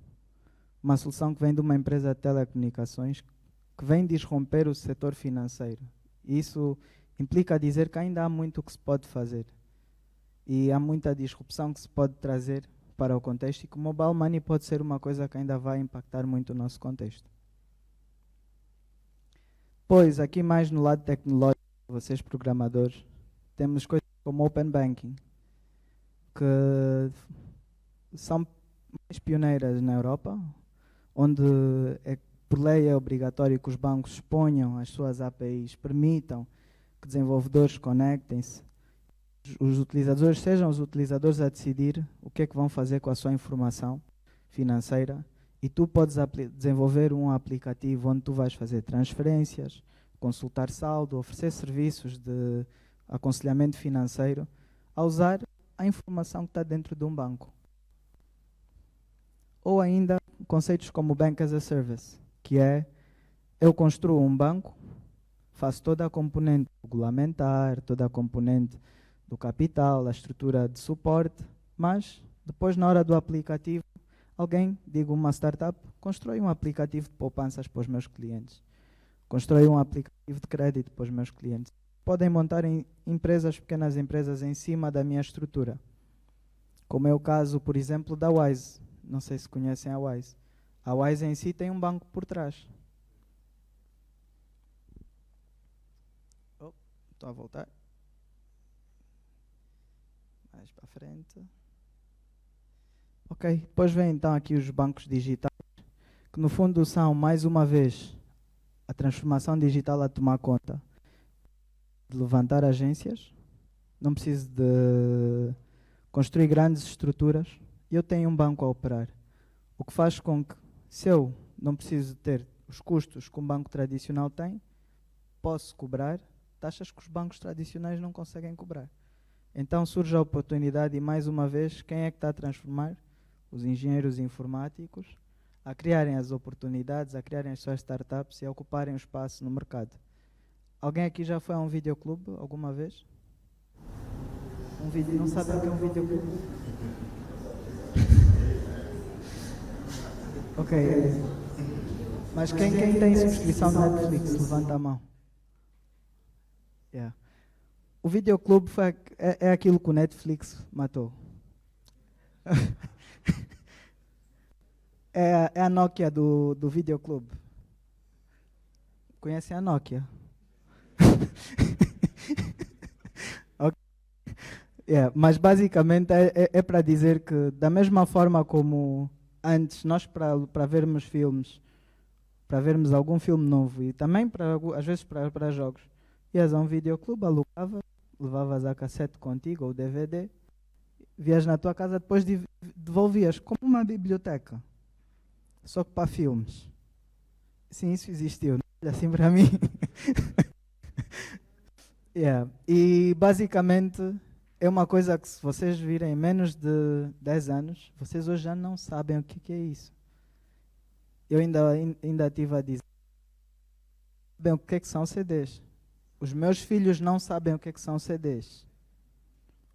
uma solução que vem de uma empresa de telecomunicações que vem disromper o setor financeiro. E isso implica dizer que ainda há muito que se pode fazer. E há muita disrupção que se pode trazer para o contexto e que o mobile money pode ser uma coisa que ainda vai impactar muito o nosso contexto. Pois, aqui mais no lado tecnológico, vocês programadores, temos coisas como Open Banking, que são mais pioneiras na Europa, onde por lei é obrigatório que os bancos exponham as suas APIs, permitam que desenvolvedores conectem-se, os utilizadores sejam os utilizadores a decidir o que é que vão fazer com a sua informação financeira e tu podes desenvolver um aplicativo onde tu vais fazer transferências, consultar saldo, oferecer serviços de aconselhamento financeiro a usar a informação que está dentro de um banco. Ou ainda conceitos como Bank as a Service, que é, eu construo um banco, faço toda a componente regulamentar, toda a componente do capital, a estrutura de suporte, mas depois na hora do aplicativo, alguém, digo uma startup, Constrói um aplicativo de poupanças para os meus clientes. Constrói um aplicativo de crédito para os meus clientes. Podem montar empresas, pequenas empresas, em cima da minha estrutura. Como é o caso, por exemplo, da Wise. Não sei se conhecem a Wise. A Wise em si tem um banco por trás. Estou a voltar. Mais para frente. Ok, depois vem então aqui os bancos digitais, que no fundo são, mais uma vez, a transformação digital a tomar conta de levantar agências. Não preciso de construir grandes estruturas. Eu tenho um banco a operar. O que faz com que, se eu não preciso ter os custos que um banco tradicional tem, posso cobrar taxas que os bancos tradicionais não conseguem cobrar. Então surge a oportunidade e, mais uma vez, quem é que está a transformar? Os engenheiros informáticos a criarem as oportunidades, a criarem as suas startups e a ocuparem o espaço no mercado. Alguém aqui já foi a um videoclube alguma vez? Um vídeo, não sabe o que é um videoclube? Ok. Mas quem tem subscrição na Netflix, levanta a mão. Yeah. O videoclube é aquilo que o Netflix matou. É a Nokia do videoclube. Conhecem a Nokia? Okay. Yeah, mas basicamente é para dizer que, da mesma forma como antes, nós para vermos filmes, para vermos algum filme novo e também às vezes para jogos, ias a um videoclube, levavas a cassete contigo ou DVD, vias na tua casa, depois devolvias como uma biblioteca, só que para filmes. Sim, isso existiu, não é assim para mim. Yeah. E basicamente é uma coisa que, se vocês virem em menos de 10 anos, vocês hoje já não sabem o que é isso. Eu ainda estive a dizer, sabem o que são CDs. Os meus filhos não sabem o que são CDs.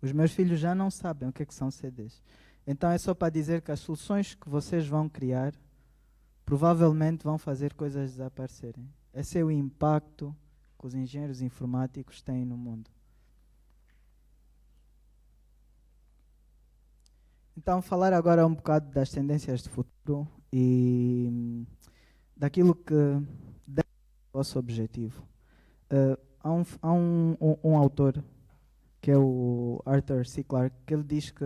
Os meus filhos já não sabem o que são CDs. Então é só para dizer que as soluções que vocês vão criar provavelmente vão fazer coisas desaparecerem. Esse é o impacto que os engenheiros informáticos têm no mundo. Então, falar agora um bocado das tendências de futuro e daquilo que deve ser o vosso objetivo. Há um autor, que é o Arthur C. Clarke, que ele diz que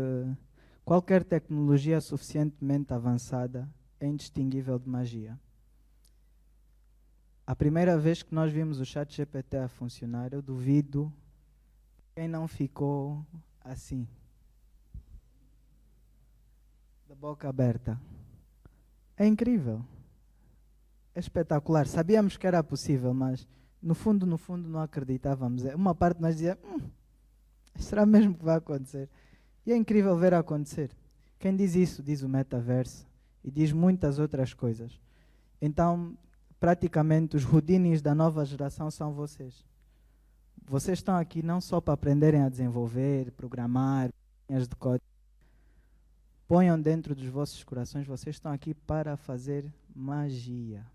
qualquer tecnologia suficientemente avançada é indistinguível de magia. A primeira vez que nós vimos o ChatGPT a funcionar, eu duvido quem não ficou assim, da boca aberta. É incrível. É espetacular. Sabíamos que era possível, mas no fundo não acreditávamos. Uma parte de nós dizia, será mesmo que vai acontecer? E é incrível ver acontecer. Quem diz isso diz o metaverso e diz muitas outras coisas. Então, praticamente, os Houdinis da nova geração são vocês. Vocês estão aqui não só para aprenderem a desenvolver, programar, linhas de código. Ponham dentro dos vossos corações, vocês estão aqui para fazer magia.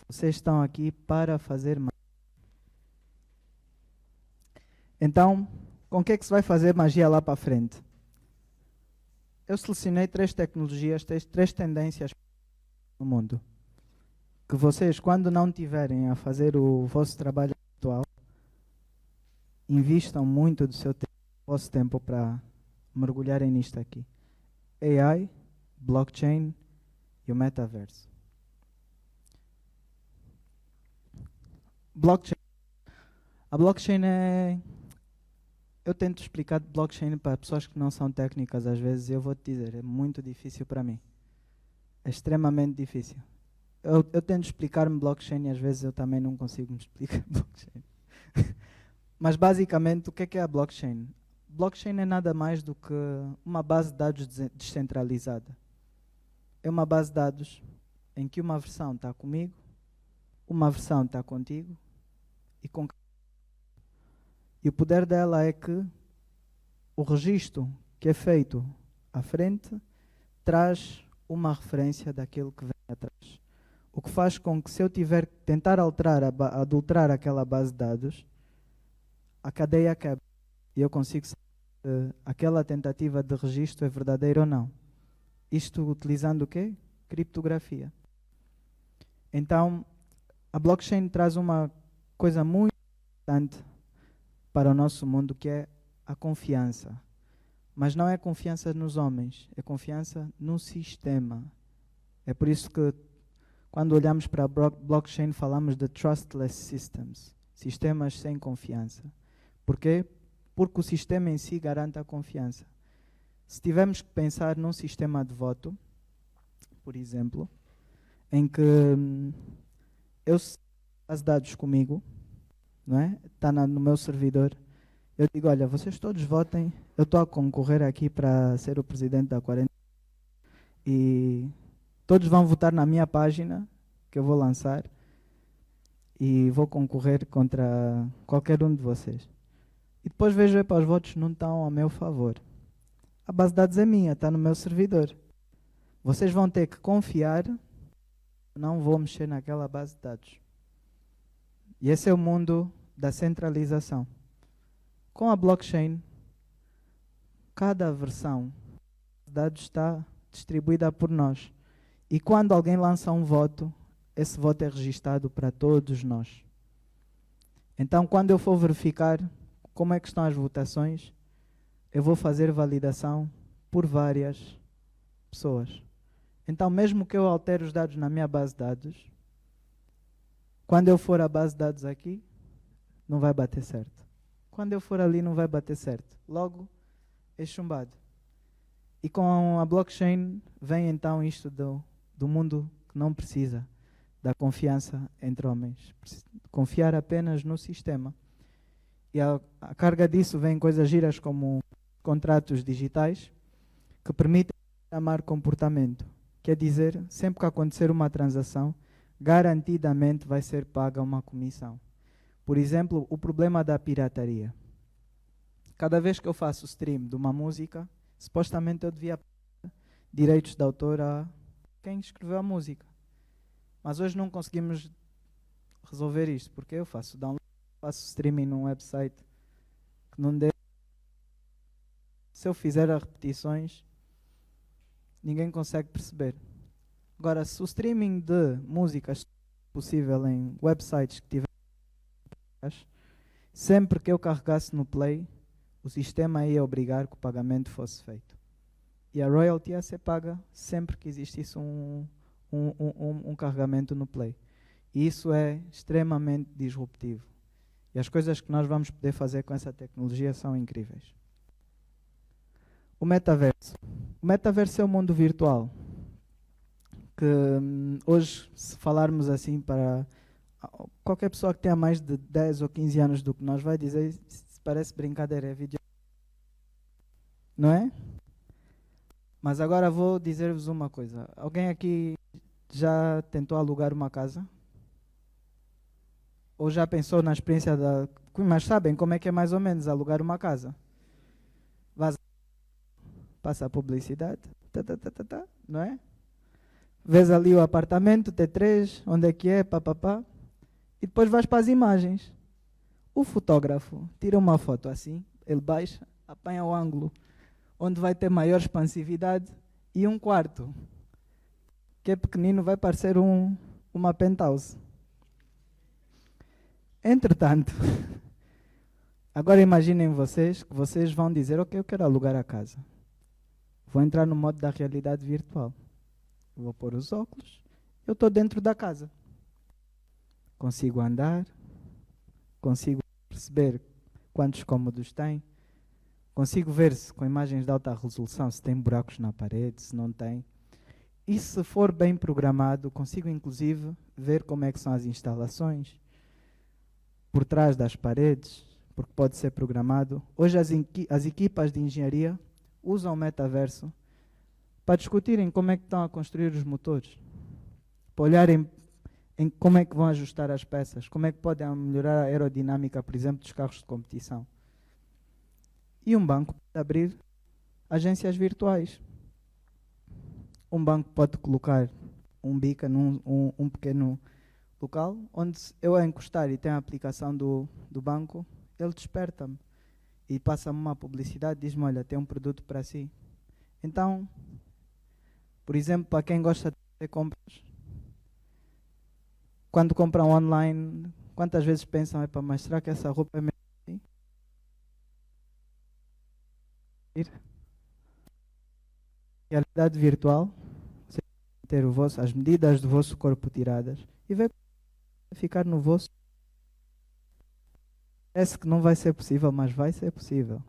Vocês estão aqui para fazer magia. Então, com o que é que se vai fazer magia lá para frente? Eu selecionei 3 tecnologias, 3 tendências no mundo, que vocês, quando não tiverem a fazer o vosso trabalho atual, invistam muito do vosso tempo para mergulharem nisto aqui. AI, blockchain e o metaverso. Blockchain. A blockchain é... Eu tento explicar blockchain para pessoas que não são técnicas às vezes, e eu vou te dizer, é muito difícil para mim. É extremamente difícil. Eu tento explicar-me blockchain e às vezes eu também não consigo me explicar blockchain. Mas basicamente, o que é a blockchain? Blockchain é nada mais do que uma base de dados descentralizada. É uma base de dados em que uma versão está comigo, uma versão está contigo e com... E o poder dela é que o registro que é feito à frente traz uma referência daquilo que vem atrás. O que faz com que, se eu tiver que tentar adulterar aquela base de dados, a cadeia quebra e eu consigo saber se aquela tentativa de registro é verdadeira ou não. Isto utilizando o quê? Criptografia. Então, a blockchain traz uma coisa muito importante para o nosso mundo, que é a confiança. Mas não é confiança nos homens, é confiança no sistema. É por isso que, quando olhamos para a blockchain, falamos de trustless systems, sistemas sem confiança. Por quê? Porque o sistema em si garante a confiança. Se tivermos que pensar num sistema de voto, por exemplo, em que eu tenho as dados comigo, não é? Está no meu servidor, eu digo, olha, vocês todos votem, eu estou a concorrer aqui para ser o presidente da 40 e todos vão votar na minha página, que eu vou lançar, e vou concorrer contra qualquer um de vocês. E depois vejo para os votos não estão ao meu favor. A base de dados é minha, está no meu servidor. Vocês vão ter que confiar, não vou mexer naquela base de dados. E esse é o mundo da centralização. Com a blockchain, cada versão de dados está distribuída por nós. E quando alguém lança um voto, esse voto é registado para todos nós. Então, quando eu for verificar como é que estão as votações, eu vou fazer validação por várias pessoas. Então, mesmo que eu altere os dados na minha base de dados, quando eu for à base de dados aqui, não vai bater certo. Quando eu for ali, não vai bater certo. Logo, é chumbado. E com a blockchain vem então isto do mundo que não precisa da confiança entre homens. Confiar apenas no sistema. E a carga disso vem coisas giras como contratos digitais que permitem chamar comportamento. Quer dizer, sempre que acontecer uma transação, garantidamente vai ser paga uma comissão. Por exemplo, o problema da pirataria. Cada vez que eu faço stream de uma música, supostamente eu devia pagar direitos de autor a quem escreveu a música. Mas hoje não conseguimos resolver isto, porque eu faço download, faço streaming num website que não deve. Se eu fizer as repetições, ninguém consegue perceber. Agora, se o streaming de músicas é possível em websites que tiverem, sempre que eu carregasse no play, o sistema ia obrigar que o pagamento fosse feito. E a royalty ia ser paga sempre que existisse um carregamento no play. E isso é extremamente disruptivo. E as coisas que nós vamos poder fazer com essa tecnologia são incríveis. O metaverso. O metaverso é o mundo virtual. Que hoje, se falarmos assim para qualquer pessoa que tenha mais de 10 ou 15 anos do que nós, vai dizer, se parece brincadeira, é vídeo. Não é? Mas agora vou dizer-vos uma coisa. Alguém aqui já tentou alugar uma casa? Ou já pensou na experiência da... Mas sabem como é que é mais ou menos alugar uma casa? Passa a publicidade, não é? Vês ali o apartamento, T3, onde é que é, papapá, e depois vais para as imagens. O fotógrafo tira uma foto assim, ele baixa, apanha o ângulo onde vai ter maior expansividade e um quarto, que é pequenino, vai parecer uma penthouse. Entretanto, agora imaginem vocês que vocês vão dizer, ok, eu quero alugar a casa. Vou entrar no modo da realidade virtual. Vou pôr os óculos. Eu estou dentro da casa. Consigo andar. Consigo perceber quantos cômodos tem. Consigo ver-se com imagens de alta resolução se tem buracos na parede, se não tem. E se for bem programado, consigo inclusive ver como é que são as instalações por trás das paredes, porque pode ser programado. Hoje as equipas de engenharia usam o metaverso para discutirem como é que estão a construir os motores, para olharem em como é que vão ajustar as peças, como é que podem melhorar a aerodinâmica, por exemplo, dos carros de competição. E um banco pode abrir agências virtuais. um banco pode colocar um beacon, um pequeno local, onde eu a encostar e tem a aplicação do banco, ele desperta-me e passa-me uma publicidade, diz-me, olha, tem um produto para si. Então, por exemplo, para quem gosta de fazer compras, quando compram online, quantas vezes pensam, mas será que essa roupa é mesmo assim? Realidade virtual, você ter as medidas do vosso corpo tiradas e ver ficar no vosso. Parece que não vai ser possível, mas vai ser possível.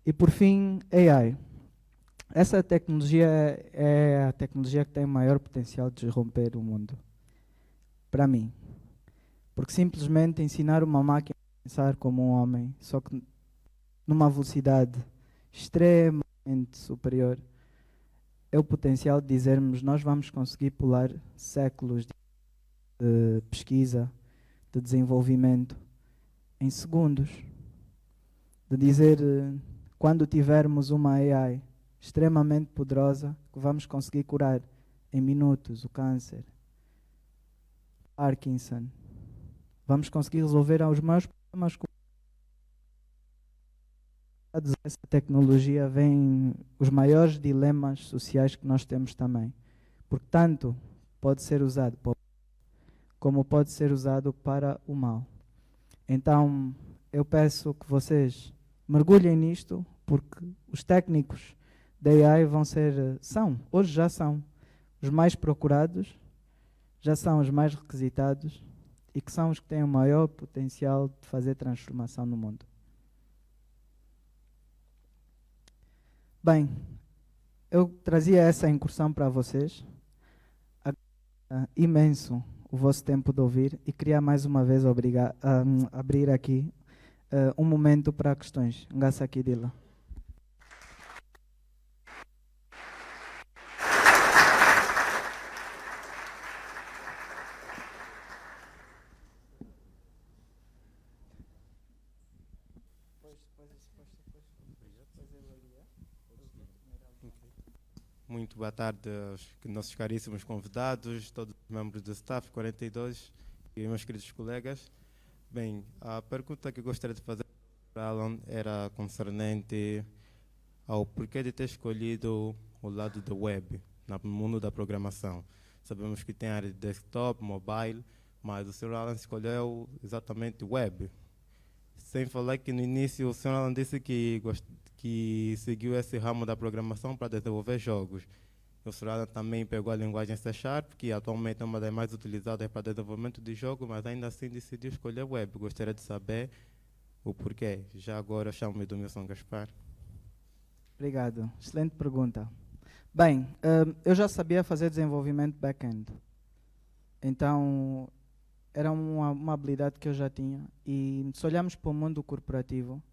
E por fim, AI. Essa tecnologia é a tecnologia que tem o maior potencial de romper o mundo. Para mim. Porque simplesmente ensinar uma máquina a pensar como um homem, só que numa velocidade extremamente superior, é o potencial de dizermos nós vamos conseguir pular séculos de pesquisa, de desenvolvimento, em segundos. De dizer, quando tivermos uma AI extremamente poderosa, que vamos conseguir curar em minutos o câncer, Parkinson, vamos conseguir resolver os maiores problemas com essa tecnologia, vem os maiores dilemas sociais que nós temos também. Porque tanto pode ser usado como pode ser usado para o mal. Então, eu peço que vocês mergulhem nisto, porque os técnicos da AI hoje já são os mais procurados, já são os mais requisitados e que são os que têm o maior potencial de fazer transformação no mundo. Bem, eu trazia essa incursão para vocês. Imenso o vosso tempo de ouvir e queria mais uma vez abrir aqui um momento para questões. Ngasa aqui dela. Muito boa tarde aos nossos caríssimos convidados, todos os membros do staff 42 e meus queridos colegas. Bem, a pergunta que eu gostaria de fazer para Alan era concernente ao porquê de ter escolhido o lado da web, no mundo da programação. Sabemos que tem área de desktop, mobile, mas o Sr. Alan escolheu exatamente web. Sem falar que no início o Sr. Alan disse que seguiu esse ramo da programação para desenvolver jogos. O Sr. Alan também pegou a linguagem C#, que atualmente é uma das mais utilizadas para desenvolvimento de jogos, mas ainda assim decidiu escolher web. Gostaria de saber o porquê. Já agora chamo-me do Milson Gaspar. Obrigado. Excelente pergunta. Bem, eu já sabia fazer desenvolvimento back-end. Então, era uma habilidade que eu já tinha. E se olharmos para o mundo corporativo,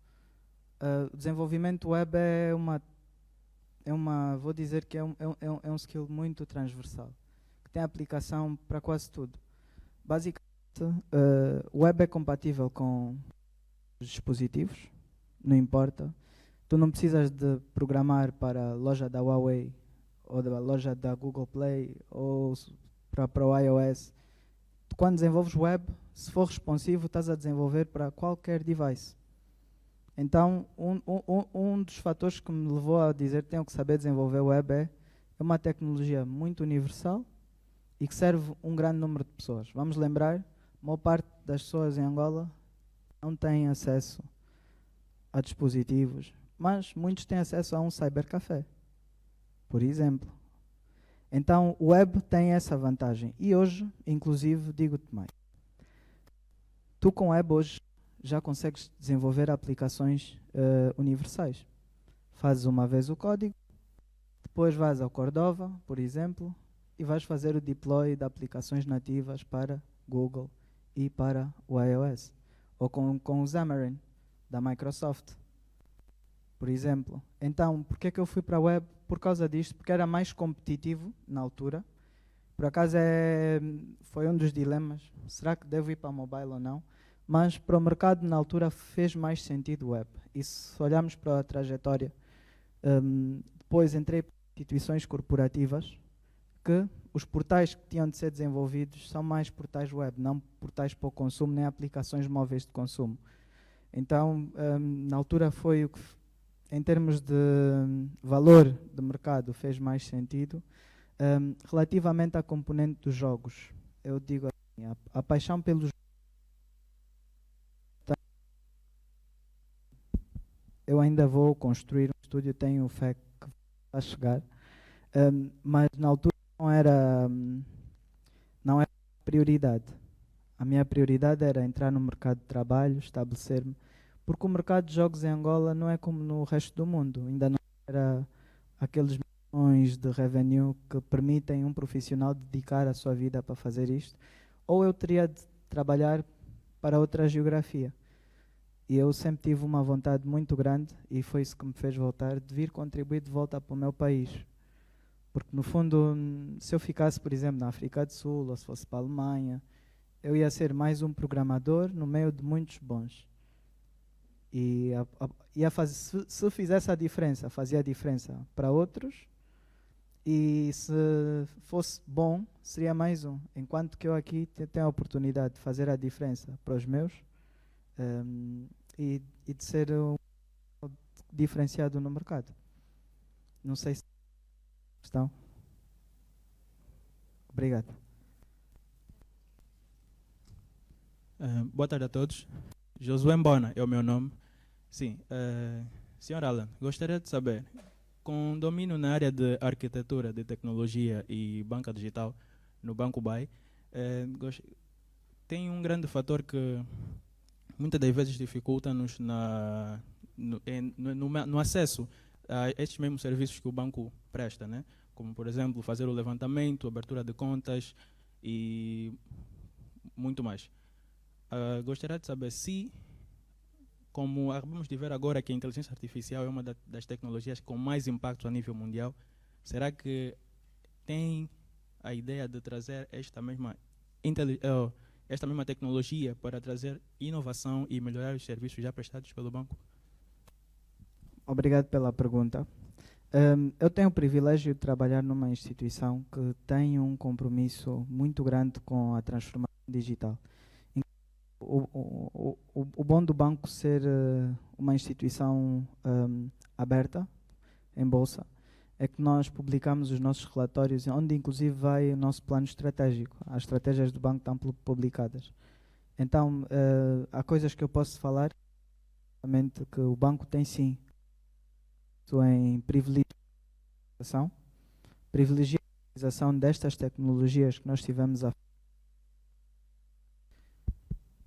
o desenvolvimento web vou dizer que é um skill muito transversal, que tem aplicação para quase tudo. Basicamente, o web é compatível com os dispositivos, não importa. Tu não precisas de programar para a loja da Huawei ou da loja da Google Play ou para o iOS. Quando desenvolves web, se for responsivo, estás a desenvolver para qualquer device. Então, um dos fatores que me levou a dizer que tenho que saber desenvolver web é uma tecnologia muito universal e que serve um grande número de pessoas. Vamos lembrar, a maior parte das pessoas em Angola não têm acesso a dispositivos, mas muitos têm acesso a um cybercafé, por exemplo. Então, o web tem essa vantagem. E hoje, inclusive, digo-te mais. Tu com web hoje já consegues desenvolver aplicações universais. Fazes uma vez o código, depois vais ao Cordova, por exemplo, e vais fazer o deploy de aplicações nativas para Google e para o iOS. Ou com o Xamarin, da Microsoft, por exemplo. Então, por que eu fui para a web? Por causa disto, porque era mais competitivo na altura. Por acaso foi um dos dilemas. Será que devo ir para mobile ou não? Mas para o mercado na altura fez mais sentido web. E se olharmos para a trajetória, depois entrei para instituições corporativas que os portais que tinham de ser desenvolvidos são mais portais web, não portais para o consumo, nem aplicações móveis de consumo. Então, na altura foi o que, em termos de valor de mercado, fez mais sentido. Relativamente à componente dos jogos, eu digo assim, a paixão pelos eu ainda vou construir um estúdio, tenho fé que vai chegar, mas na altura não era prioridade. A minha prioridade era entrar no mercado de trabalho, estabelecer-me, porque o mercado de jogos em Angola não é como no resto do mundo, ainda não era aqueles milhões de revenue que permitem um profissional dedicar a sua vida para fazer isto, ou eu teria de trabalhar para outra geografia. E eu sempre tive uma vontade muito grande, e foi isso que me fez voltar, de vir contribuir de volta para o meu país. Porque, no fundo, se eu ficasse, por exemplo, na África do Sul, ou se fosse para a Alemanha, eu ia ser mais um programador no meio de muitos bons. E se fizesse a diferença, fazia a diferença para outros, e se fosse bom, seria mais um. Enquanto que eu aqui tenho a oportunidade de fazer a diferença para os meus, e de ser diferenciado no mercado. Não sei se estão. Obrigado. Boa tarde a todos. Josué Mbona é o meu nome. Sim, Sr. Alan, gostaria de saber, com domínio na área de arquitetura, de tecnologia e banca digital no Banco BAE, tem um grande fator que muitas das vezes dificulta-nos no acesso a estes mesmos serviços que o banco presta, né? Como, por exemplo, fazer o levantamento, abertura de contas e muito mais. Gostaria de saber se, como acabamos de ver agora que a inteligência artificial é uma das tecnologias com mais impacto a nível mundial, será que tem a ideia de trazer esta mesma tecnologia para trazer inovação e melhorar os serviços já prestados pelo banco? Obrigado pela pergunta. Eu tenho o privilégio de trabalhar numa instituição que tem um compromisso muito grande com a transformação digital. O bom do banco ser uma instituição aberta, em bolsa, é que nós publicamos os nossos relatórios, onde inclusive vai o nosso plano estratégico. As estratégias do banco estão publicadas. Então, há coisas que eu posso falar, que o banco tem sim, em privilegiação destas tecnologias que nós tivemos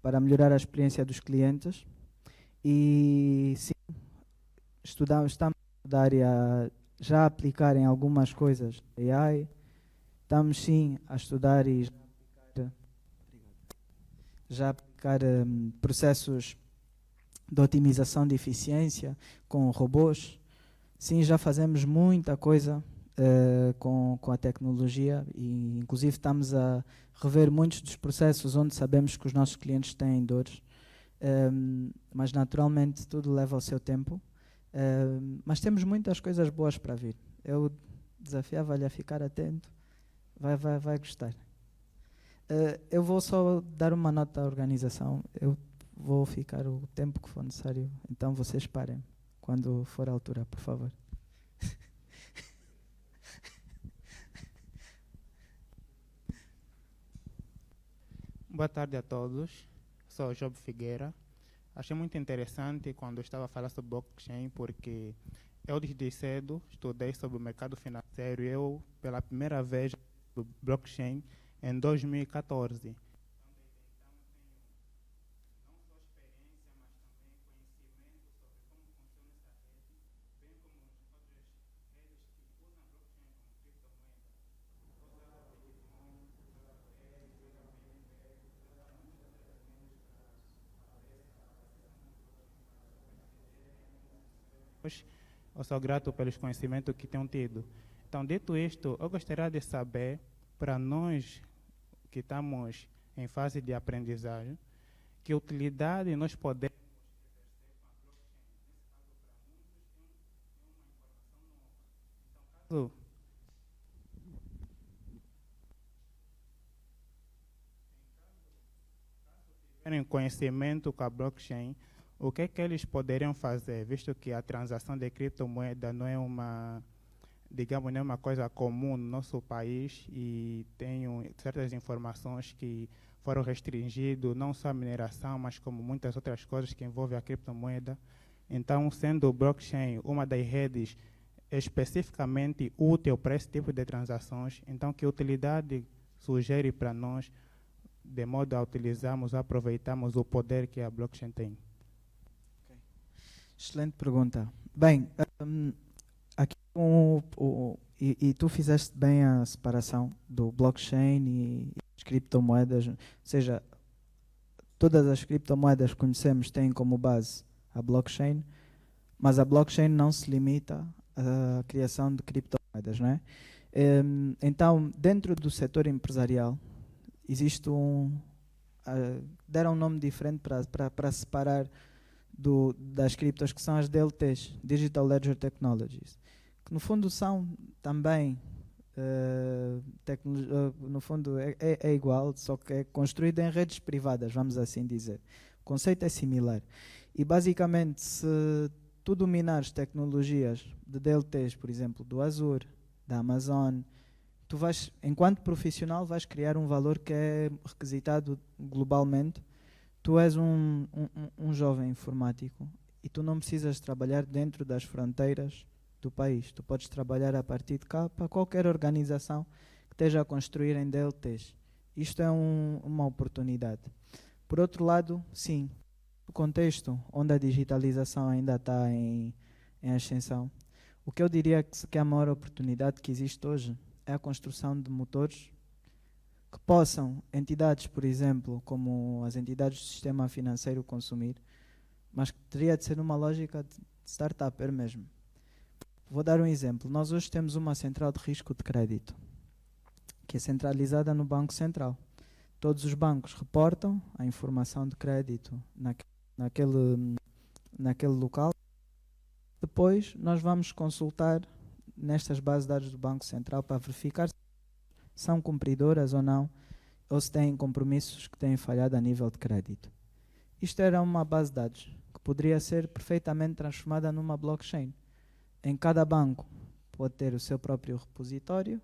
para melhorar a experiência dos clientes. E sim, estamos a estudar e a já aplicar em algumas coisas AI. Estamos sim a estudar e já aplicar processos de otimização de eficiência com robôs. Sim, já fazemos muita coisa com a tecnologia, e inclusive estamos a rever muitos dos processos onde sabemos que os nossos clientes têm dores, mas naturalmente tudo leva o seu tempo, mas temos muitas coisas boas para vir. Eu desafiava-lhe a ficar atento, vai gostar. Eu vou só dar uma nota à organização, eu vou ficar o tempo que for necessário, então vocês parem quando for a altura, por favor. Boa tarde a todos, sou Job Figueira. Achei muito interessante quando eu estava a falar sobre blockchain, porque eu desde cedo estudei sobre o mercado financeiro e eu, pela primeira vez, sobre blockchain em 2014. Eu sou grato pelos conhecimentos que tenho tido. Então, dito isto, eu gostaria de saber, para nós que estamos em fase de aprendizagem, que utilidade nós podemos exercer com a blockchain. Nesse caso, para muitos, é uma informação nova. Então, Tiverem conhecimento com a blockchain, o que é que eles poderiam fazer, visto que a transação de criptomoeda não é uma, digamos, não é uma coisa comum no nosso país e tem certas informações que foram restringidas, não só a mineração, mas como muitas outras coisas que envolvem a criptomoeda. Então, sendo o blockchain uma das redes especificamente útil para esse tipo de transações, então que utilidade sugere para nós, de modo a utilizarmos, aproveitarmos o poder que a blockchain tem? Excelente pergunta. Bem, aqui e tu fizeste bem a separação do blockchain e as criptomoedas, ou seja, todas as criptomoedas que conhecemos têm como base a blockchain, mas a blockchain não se limita à criação de criptomoedas, não é? Então, dentro do setor empresarial, existe deram um nome diferente para separar das criptos, que são as DLTs, Digital Ledger Technologies, que no fundo são também, no fundo é igual, só que é construído em redes privadas, vamos assim dizer. O conceito é similar. E basicamente, se tu dominares tecnologias de DLTs, por exemplo, do Azure, da Amazon, tu vais, enquanto profissional, vais criar um valor que é requisitado globalmente. Tu és um jovem informático e tu não precisas trabalhar dentro das fronteiras do país. Tu podes trabalhar a partir de cá para qualquer organização que esteja a construir em DLTs. Isto é uma oportunidade. Por outro lado, sim, no contexto onde a digitalização ainda está em ascensão, o que eu diria que é a maior oportunidade que existe hoje é a construção de motores que possam entidades, por exemplo, como as entidades do sistema financeiro consumir, mas que teria de ser numa lógica de startup mesmo. Vou dar um exemplo. Nós hoje temos uma central de risco de crédito, que é centralizada no Banco Central. Todos os bancos reportam a informação de crédito naquele local. Depois nós vamos consultar nestas bases de dados do Banco Central para verificar se são cumpridoras ou não, ou se têm compromissos que têm falhado a nível de crédito. Isto era uma base de dados que poderia ser perfeitamente transformada numa blockchain. Em cada banco pode ter o seu próprio repositório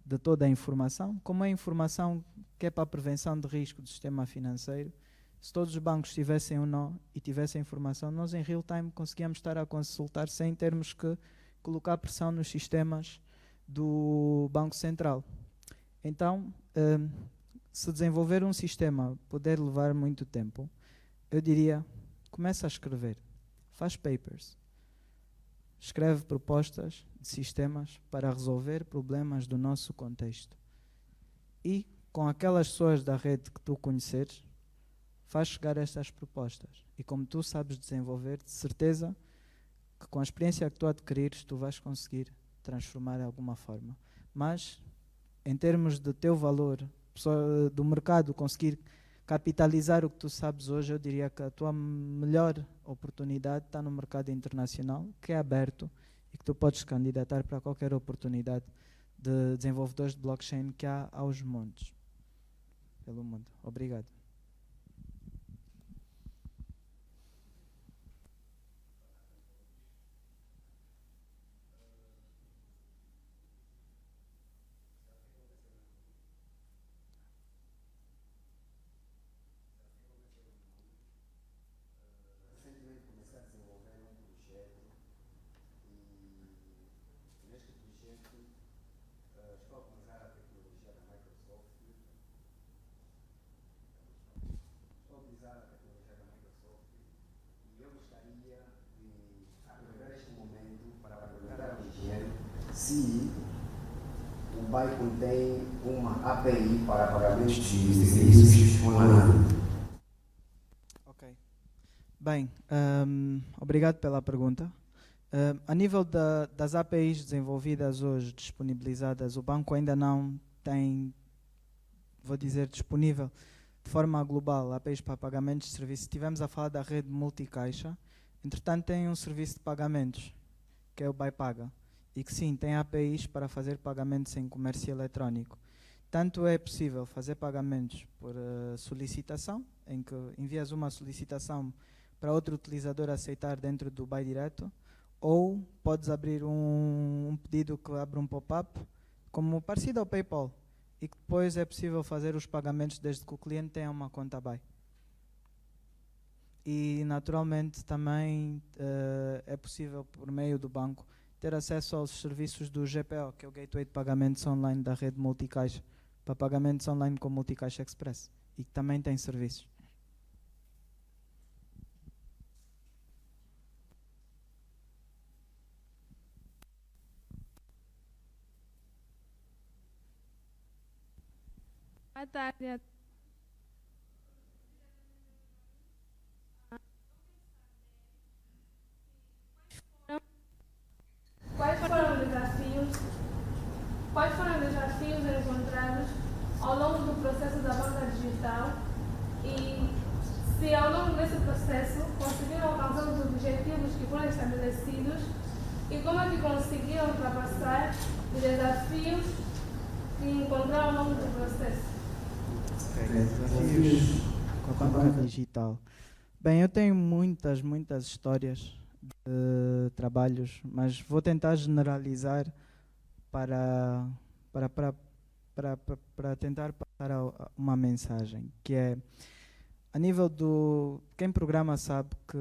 de toda a informação, como a informação que é para a prevenção de risco do sistema financeiro. Se todos os bancos tivessem um nó e tivessem informação, nós em real time conseguíamos estar a consultar sem termos que colocar pressão nos sistemas do Banco Central. Então, se desenvolver um sistema poder levar muito tempo, eu diria, começa a escrever, faz papers, escreve propostas de sistemas para resolver problemas do nosso contexto. E, com aquelas pessoas da rede que tu conheceres, faz chegar estas propostas. E como tu sabes desenvolver, de certeza que com a experiência que tu adquirires, tu vais conseguir transformar de alguma forma. Mas, em termos de teu valor, do mercado, conseguir capitalizar o que tu sabes hoje, eu diria que a tua melhor oportunidade está no mercado internacional, que é aberto e que tu podes candidatar para qualquer oportunidade de desenvolvedores de blockchain que há aos montes pelo mundo. Obrigado. Se o banco tem uma API para pagamento de serviços online. Ok. Bem, obrigado pela pergunta. A nível das APIs desenvolvidas hoje, disponibilizadas, o banco ainda não tem, vou dizer, disponível de forma global APIs para pagamentos de serviços. Estivemos a falar da rede multicaixa, entretanto tem um serviço de pagamentos, que é o Bypaga. e que sim, tem APIs para fazer pagamentos em comércio eletrónico. Tanto é possível fazer pagamentos por solicitação, em que envias uma solicitação para outro utilizador aceitar dentro do Buy Direto, ou podes abrir um pedido que abre um pop-up, como parecido ao PayPal, e que depois é possível fazer os pagamentos desde que o cliente tenha uma conta Buy. E naturalmente também é possível, por meio do banco, ter acesso aos serviços do GPO, que é o Gateway de Pagamentos Online da rede Multicaixa, para pagamentos online com Multicaixa Express, e que também tem serviços. Boa tarde. Quais foram os desafios encontrados ao longo do processo da banca digital e se ao longo desse processo conseguiram alcançar os objetivos que foram estabelecidos e como é que conseguiram ultrapassar os desafios que encontraram ao longo do processo? Desafios com a banca digital. Bem, eu tenho muitas histórias de trabalhos, mas vou tentar generalizar para tentar passar uma mensagem, que é, a nível do... Quem programa sabe que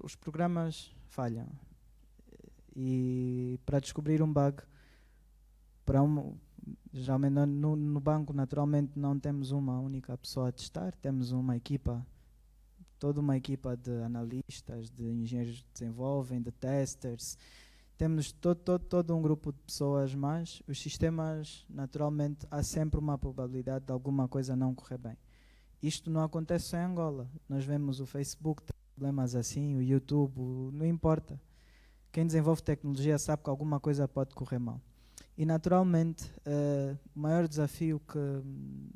os programas falham, e para descobrir um bug, geralmente no banco naturalmente não temos uma única pessoa a testar, temos uma equipa, toda uma equipa de analistas, de engenheiros que desenvolvem, de testers, temos todo um grupo de pessoas, mas os sistemas, naturalmente, há sempre uma probabilidade de alguma coisa não correr bem. Isto não acontece só em Angola. Nós vemos o Facebook ter problemas assim, o YouTube, não importa. Quem desenvolve tecnologia sabe que alguma coisa pode correr mal. E, naturalmente, o maior desafio que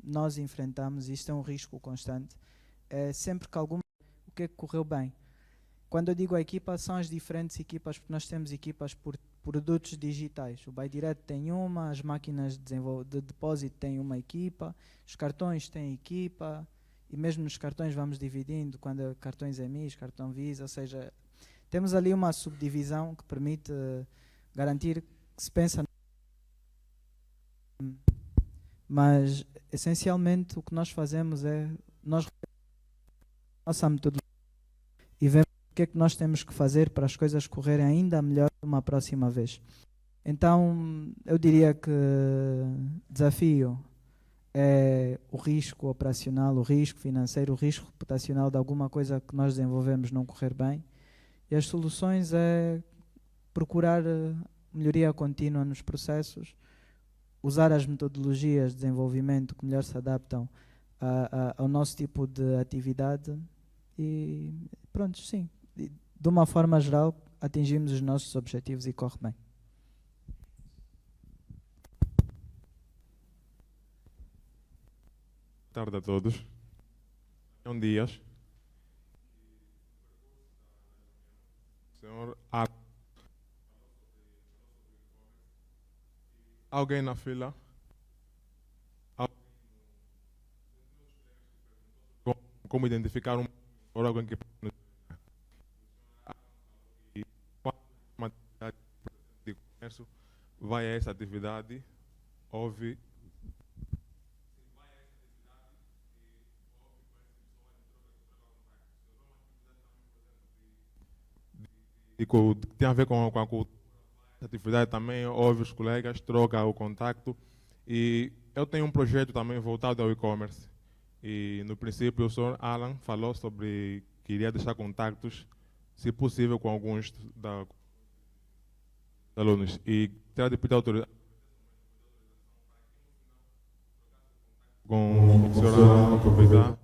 nós enfrentamos, e isto é um risco constante, é sempre que o que é que correu bem. Quando eu digo a equipa, são as diferentes equipas, porque nós temos equipas por produtos digitais. O Buy Direto tem uma, as máquinas de depósito têm uma equipa, os cartões têm equipa, e mesmo nos cartões vamos dividindo, quando é cartões EMIS, cartão Visa, ou seja, temos ali uma subdivisão que permite garantir que se pensa. Mas, essencialmente, o que nós fazemos é, nossa metodologia, e vemos o que é que nós temos que fazer para as coisas correrem ainda melhor uma próxima vez. Então, eu diria que desafio é o risco operacional, o risco financeiro, o risco reputacional de alguma coisa que nós desenvolvemos não correr bem. E as soluções é procurar melhoria contínua nos processos, usar as metodologias de desenvolvimento que melhor se adaptam ao nosso tipo de atividade e pronto, sim. De uma forma geral, atingimos os nossos objetivos e corre bem. Boa tarde a todos. Bom dias. Senhor, alguém na fila? Como identificar ou alguém que de comércio vai a essa atividade, houve e tem a ver com a cultura. A atividade também houve os colegas, troca o contacto. E eu tenho um projeto também voltado ao e-commerce. E no princípio o Sr. Alan falou sobre que iria deixar contactos, se possível, com alguns alunos. E terá de pedir autoridade com o Sr. Alan improvisar.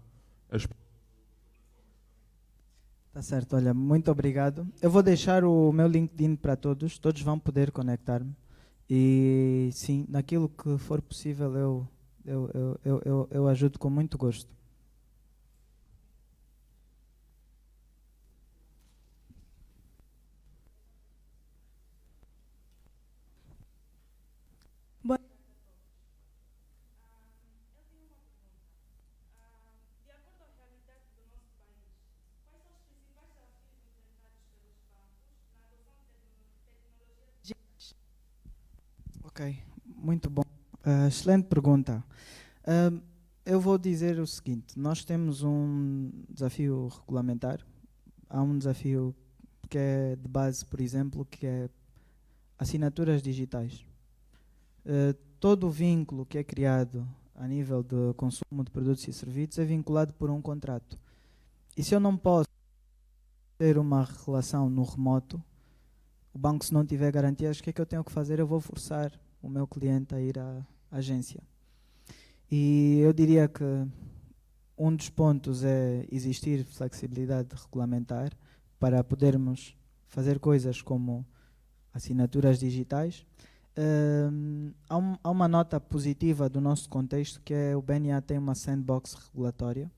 Tá certo, olha, muito obrigado. Eu vou deixar o meu LinkedIn para todos vão poder conectar-me. E sim, naquilo que for possível eu ajudo com muito gosto. Ok, muito bom. Excelente pergunta. Eu vou dizer o seguinte: nós temos um desafio regulamentar. Há um desafio que é de base, por exemplo, que é assinaturas digitais. Todo o vínculo que é criado a nível de consumo de produtos e serviços é vinculado por um contrato. E se eu não posso ter uma relação no remoto, o banco, se não tiver garantias, o que é que eu tenho que fazer? Eu vou forçar o meu cliente a ir à agência. E eu diria que um dos pontos é existir flexibilidade regulamentar para podermos fazer coisas como assinaturas digitais. Há uma nota positiva do nosso contexto, que é o BNA tem uma sandbox regulatória,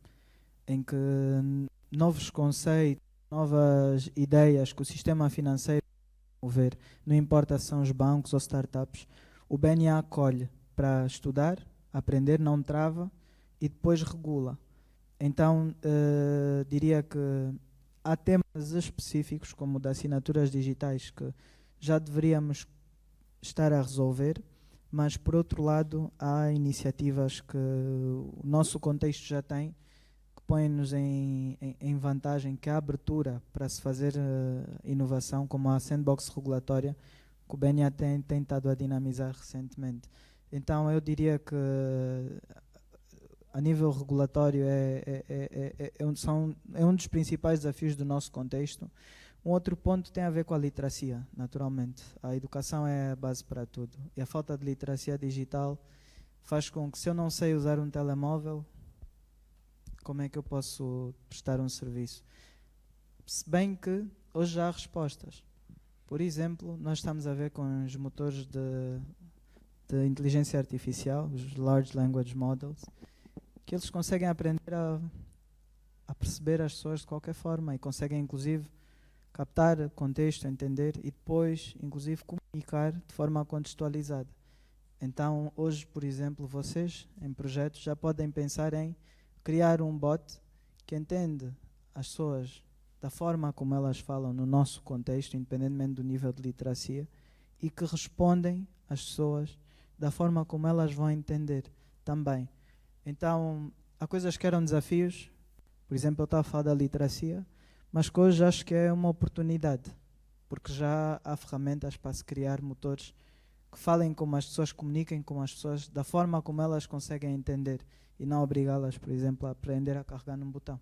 em que novos conceitos, novas ideias que o sistema financeiro mover, não importa se são os bancos ou startups, o BNA acolhe para estudar, aprender, não trava e depois regula. Então, diria que há temas específicos, como o de assinaturas digitais, que já deveríamos estar a resolver, mas por outro lado há iniciativas que o nosso contexto já tem, que põem-nos em vantagem, que há abertura para se fazer inovação, como a sandbox regulatória, que o BNA tem estado a dinamizar recentemente. Então eu diria que a nível regulatório é um dos principais desafios do nosso contexto. Um outro ponto tem a ver com a literacia, naturalmente. A educação é a base para tudo. E a falta de literacia digital faz com que, se eu não sei usar um telemóvel, como é que eu posso prestar um serviço? Se bem que hoje já há respostas. Por exemplo, nós estamos a ver com os motores de inteligência artificial, os Large Language Models, que eles conseguem aprender a perceber as pessoas de qualquer forma e conseguem, inclusive, captar contexto, entender e depois, inclusive, comunicar de forma contextualizada. Então, hoje, por exemplo, vocês, em projetos, já podem pensar em criar um bot que entende as pessoas da forma como elas falam no nosso contexto, independentemente do nível de literacia, e que respondem às pessoas da forma como elas vão entender também. Então, há coisas que eram desafios, por exemplo, eu estava a falar da literacia, mas que hoje acho que é uma oportunidade, porque já há ferramentas para se criar motores que falem como as pessoas, comuniquem com as pessoas da forma como elas conseguem entender e não obrigá-las, por exemplo, a aprender a carregar num botão.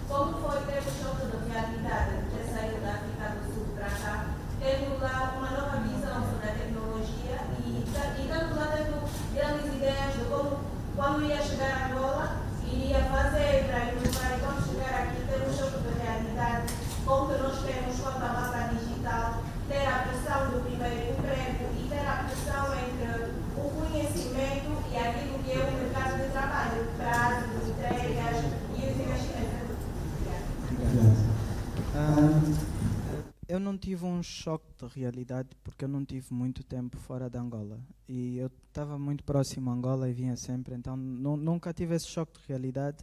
Como foi ter o choque de realidade de ter saído da África do Sul para cá, tendo lá uma nova visão sobre a tecnologia e estando lá tendo grandes ideias de como, quando ia chegar a Angola, iria fazer para inovar, e quando chegar aqui ter um choque de realidade, como que nós temos quanto à banca digital, ter a pressão do primeiro emprego e ter a pressão entre o conhecimento e aquilo que é o mercado de trabalho, prazos, entregas e os investimentos. Eu não tive um choque de realidade porque eu não tive muito tempo fora de Angola e eu estava muito próximo a Angola e vinha sempre, então nunca tive esse choque de realidade.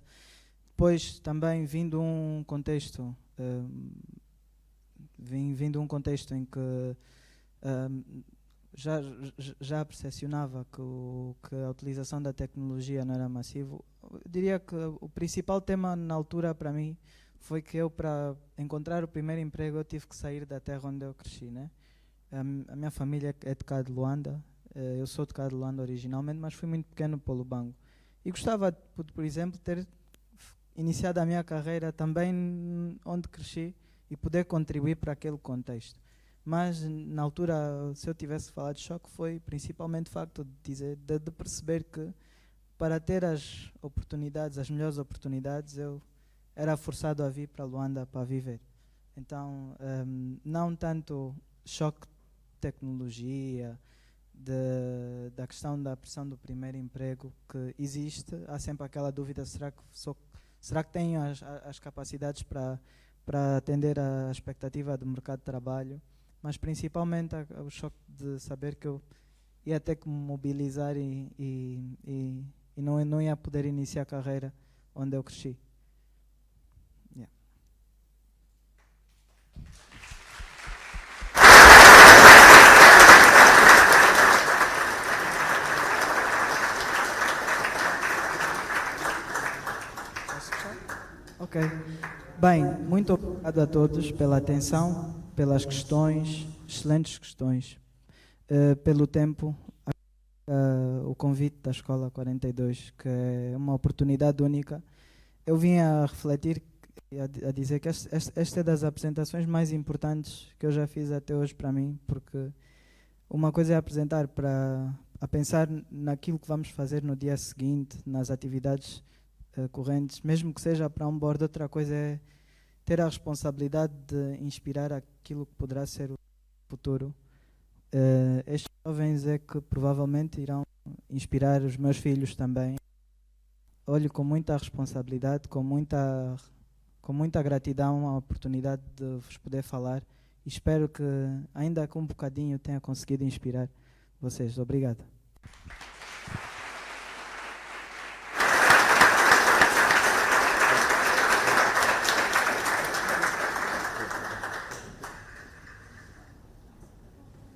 Depois também vindo um contexto em que já percepcionava que a utilização da tecnologia não era massivo. Eu diria que o principal tema na altura para mim foi que eu, para encontrar o primeiro emprego, eu tive que sair da terra onde eu cresci, né? A minha família é de cá de Luanda, eu sou de cá de Luanda originalmente, mas fui muito pequeno para o Lubango. E gostava, por exemplo, ter iniciado a minha carreira também onde cresci e poder contribuir para aquele contexto. Mas, na altura, se eu tivesse falado de choque, foi principalmente o facto de perceber que, para ter as oportunidades, as melhores oportunidades, eu era forçado a vir para Luanda para viver. Então, não tanto choque de tecnologia, da questão da pressão do primeiro emprego que existe, há sempre aquela dúvida, será que tenho as capacidades para atender à expectativa do mercado de trabalho, mas principalmente o choque de saber que eu ia ter que me mobilizar e e não ia poder iniciar a carreira onde eu cresci. Yeah. Ok. Bem, muito obrigado a todos pela atenção, pelas questões, excelentes questões, pelo tempo, o convite da Escola 42, que é uma oportunidade única. Eu vim a refletir e a dizer que esta é das apresentações mais importantes que eu já fiz até hoje para mim, porque uma coisa é apresentar a pensar naquilo que vamos fazer no dia seguinte, nas atividades correntes, mesmo que seja para um board. Outra coisa é ter a responsabilidade de inspirar aquilo que poderá ser o futuro. Estes jovens é que provavelmente irão inspirar os meus filhos também. Olho com muita responsabilidade, com muita gratidão a oportunidade de vos poder falar, e espero que ainda com um bocadinho tenha conseguido inspirar vocês. Obrigado.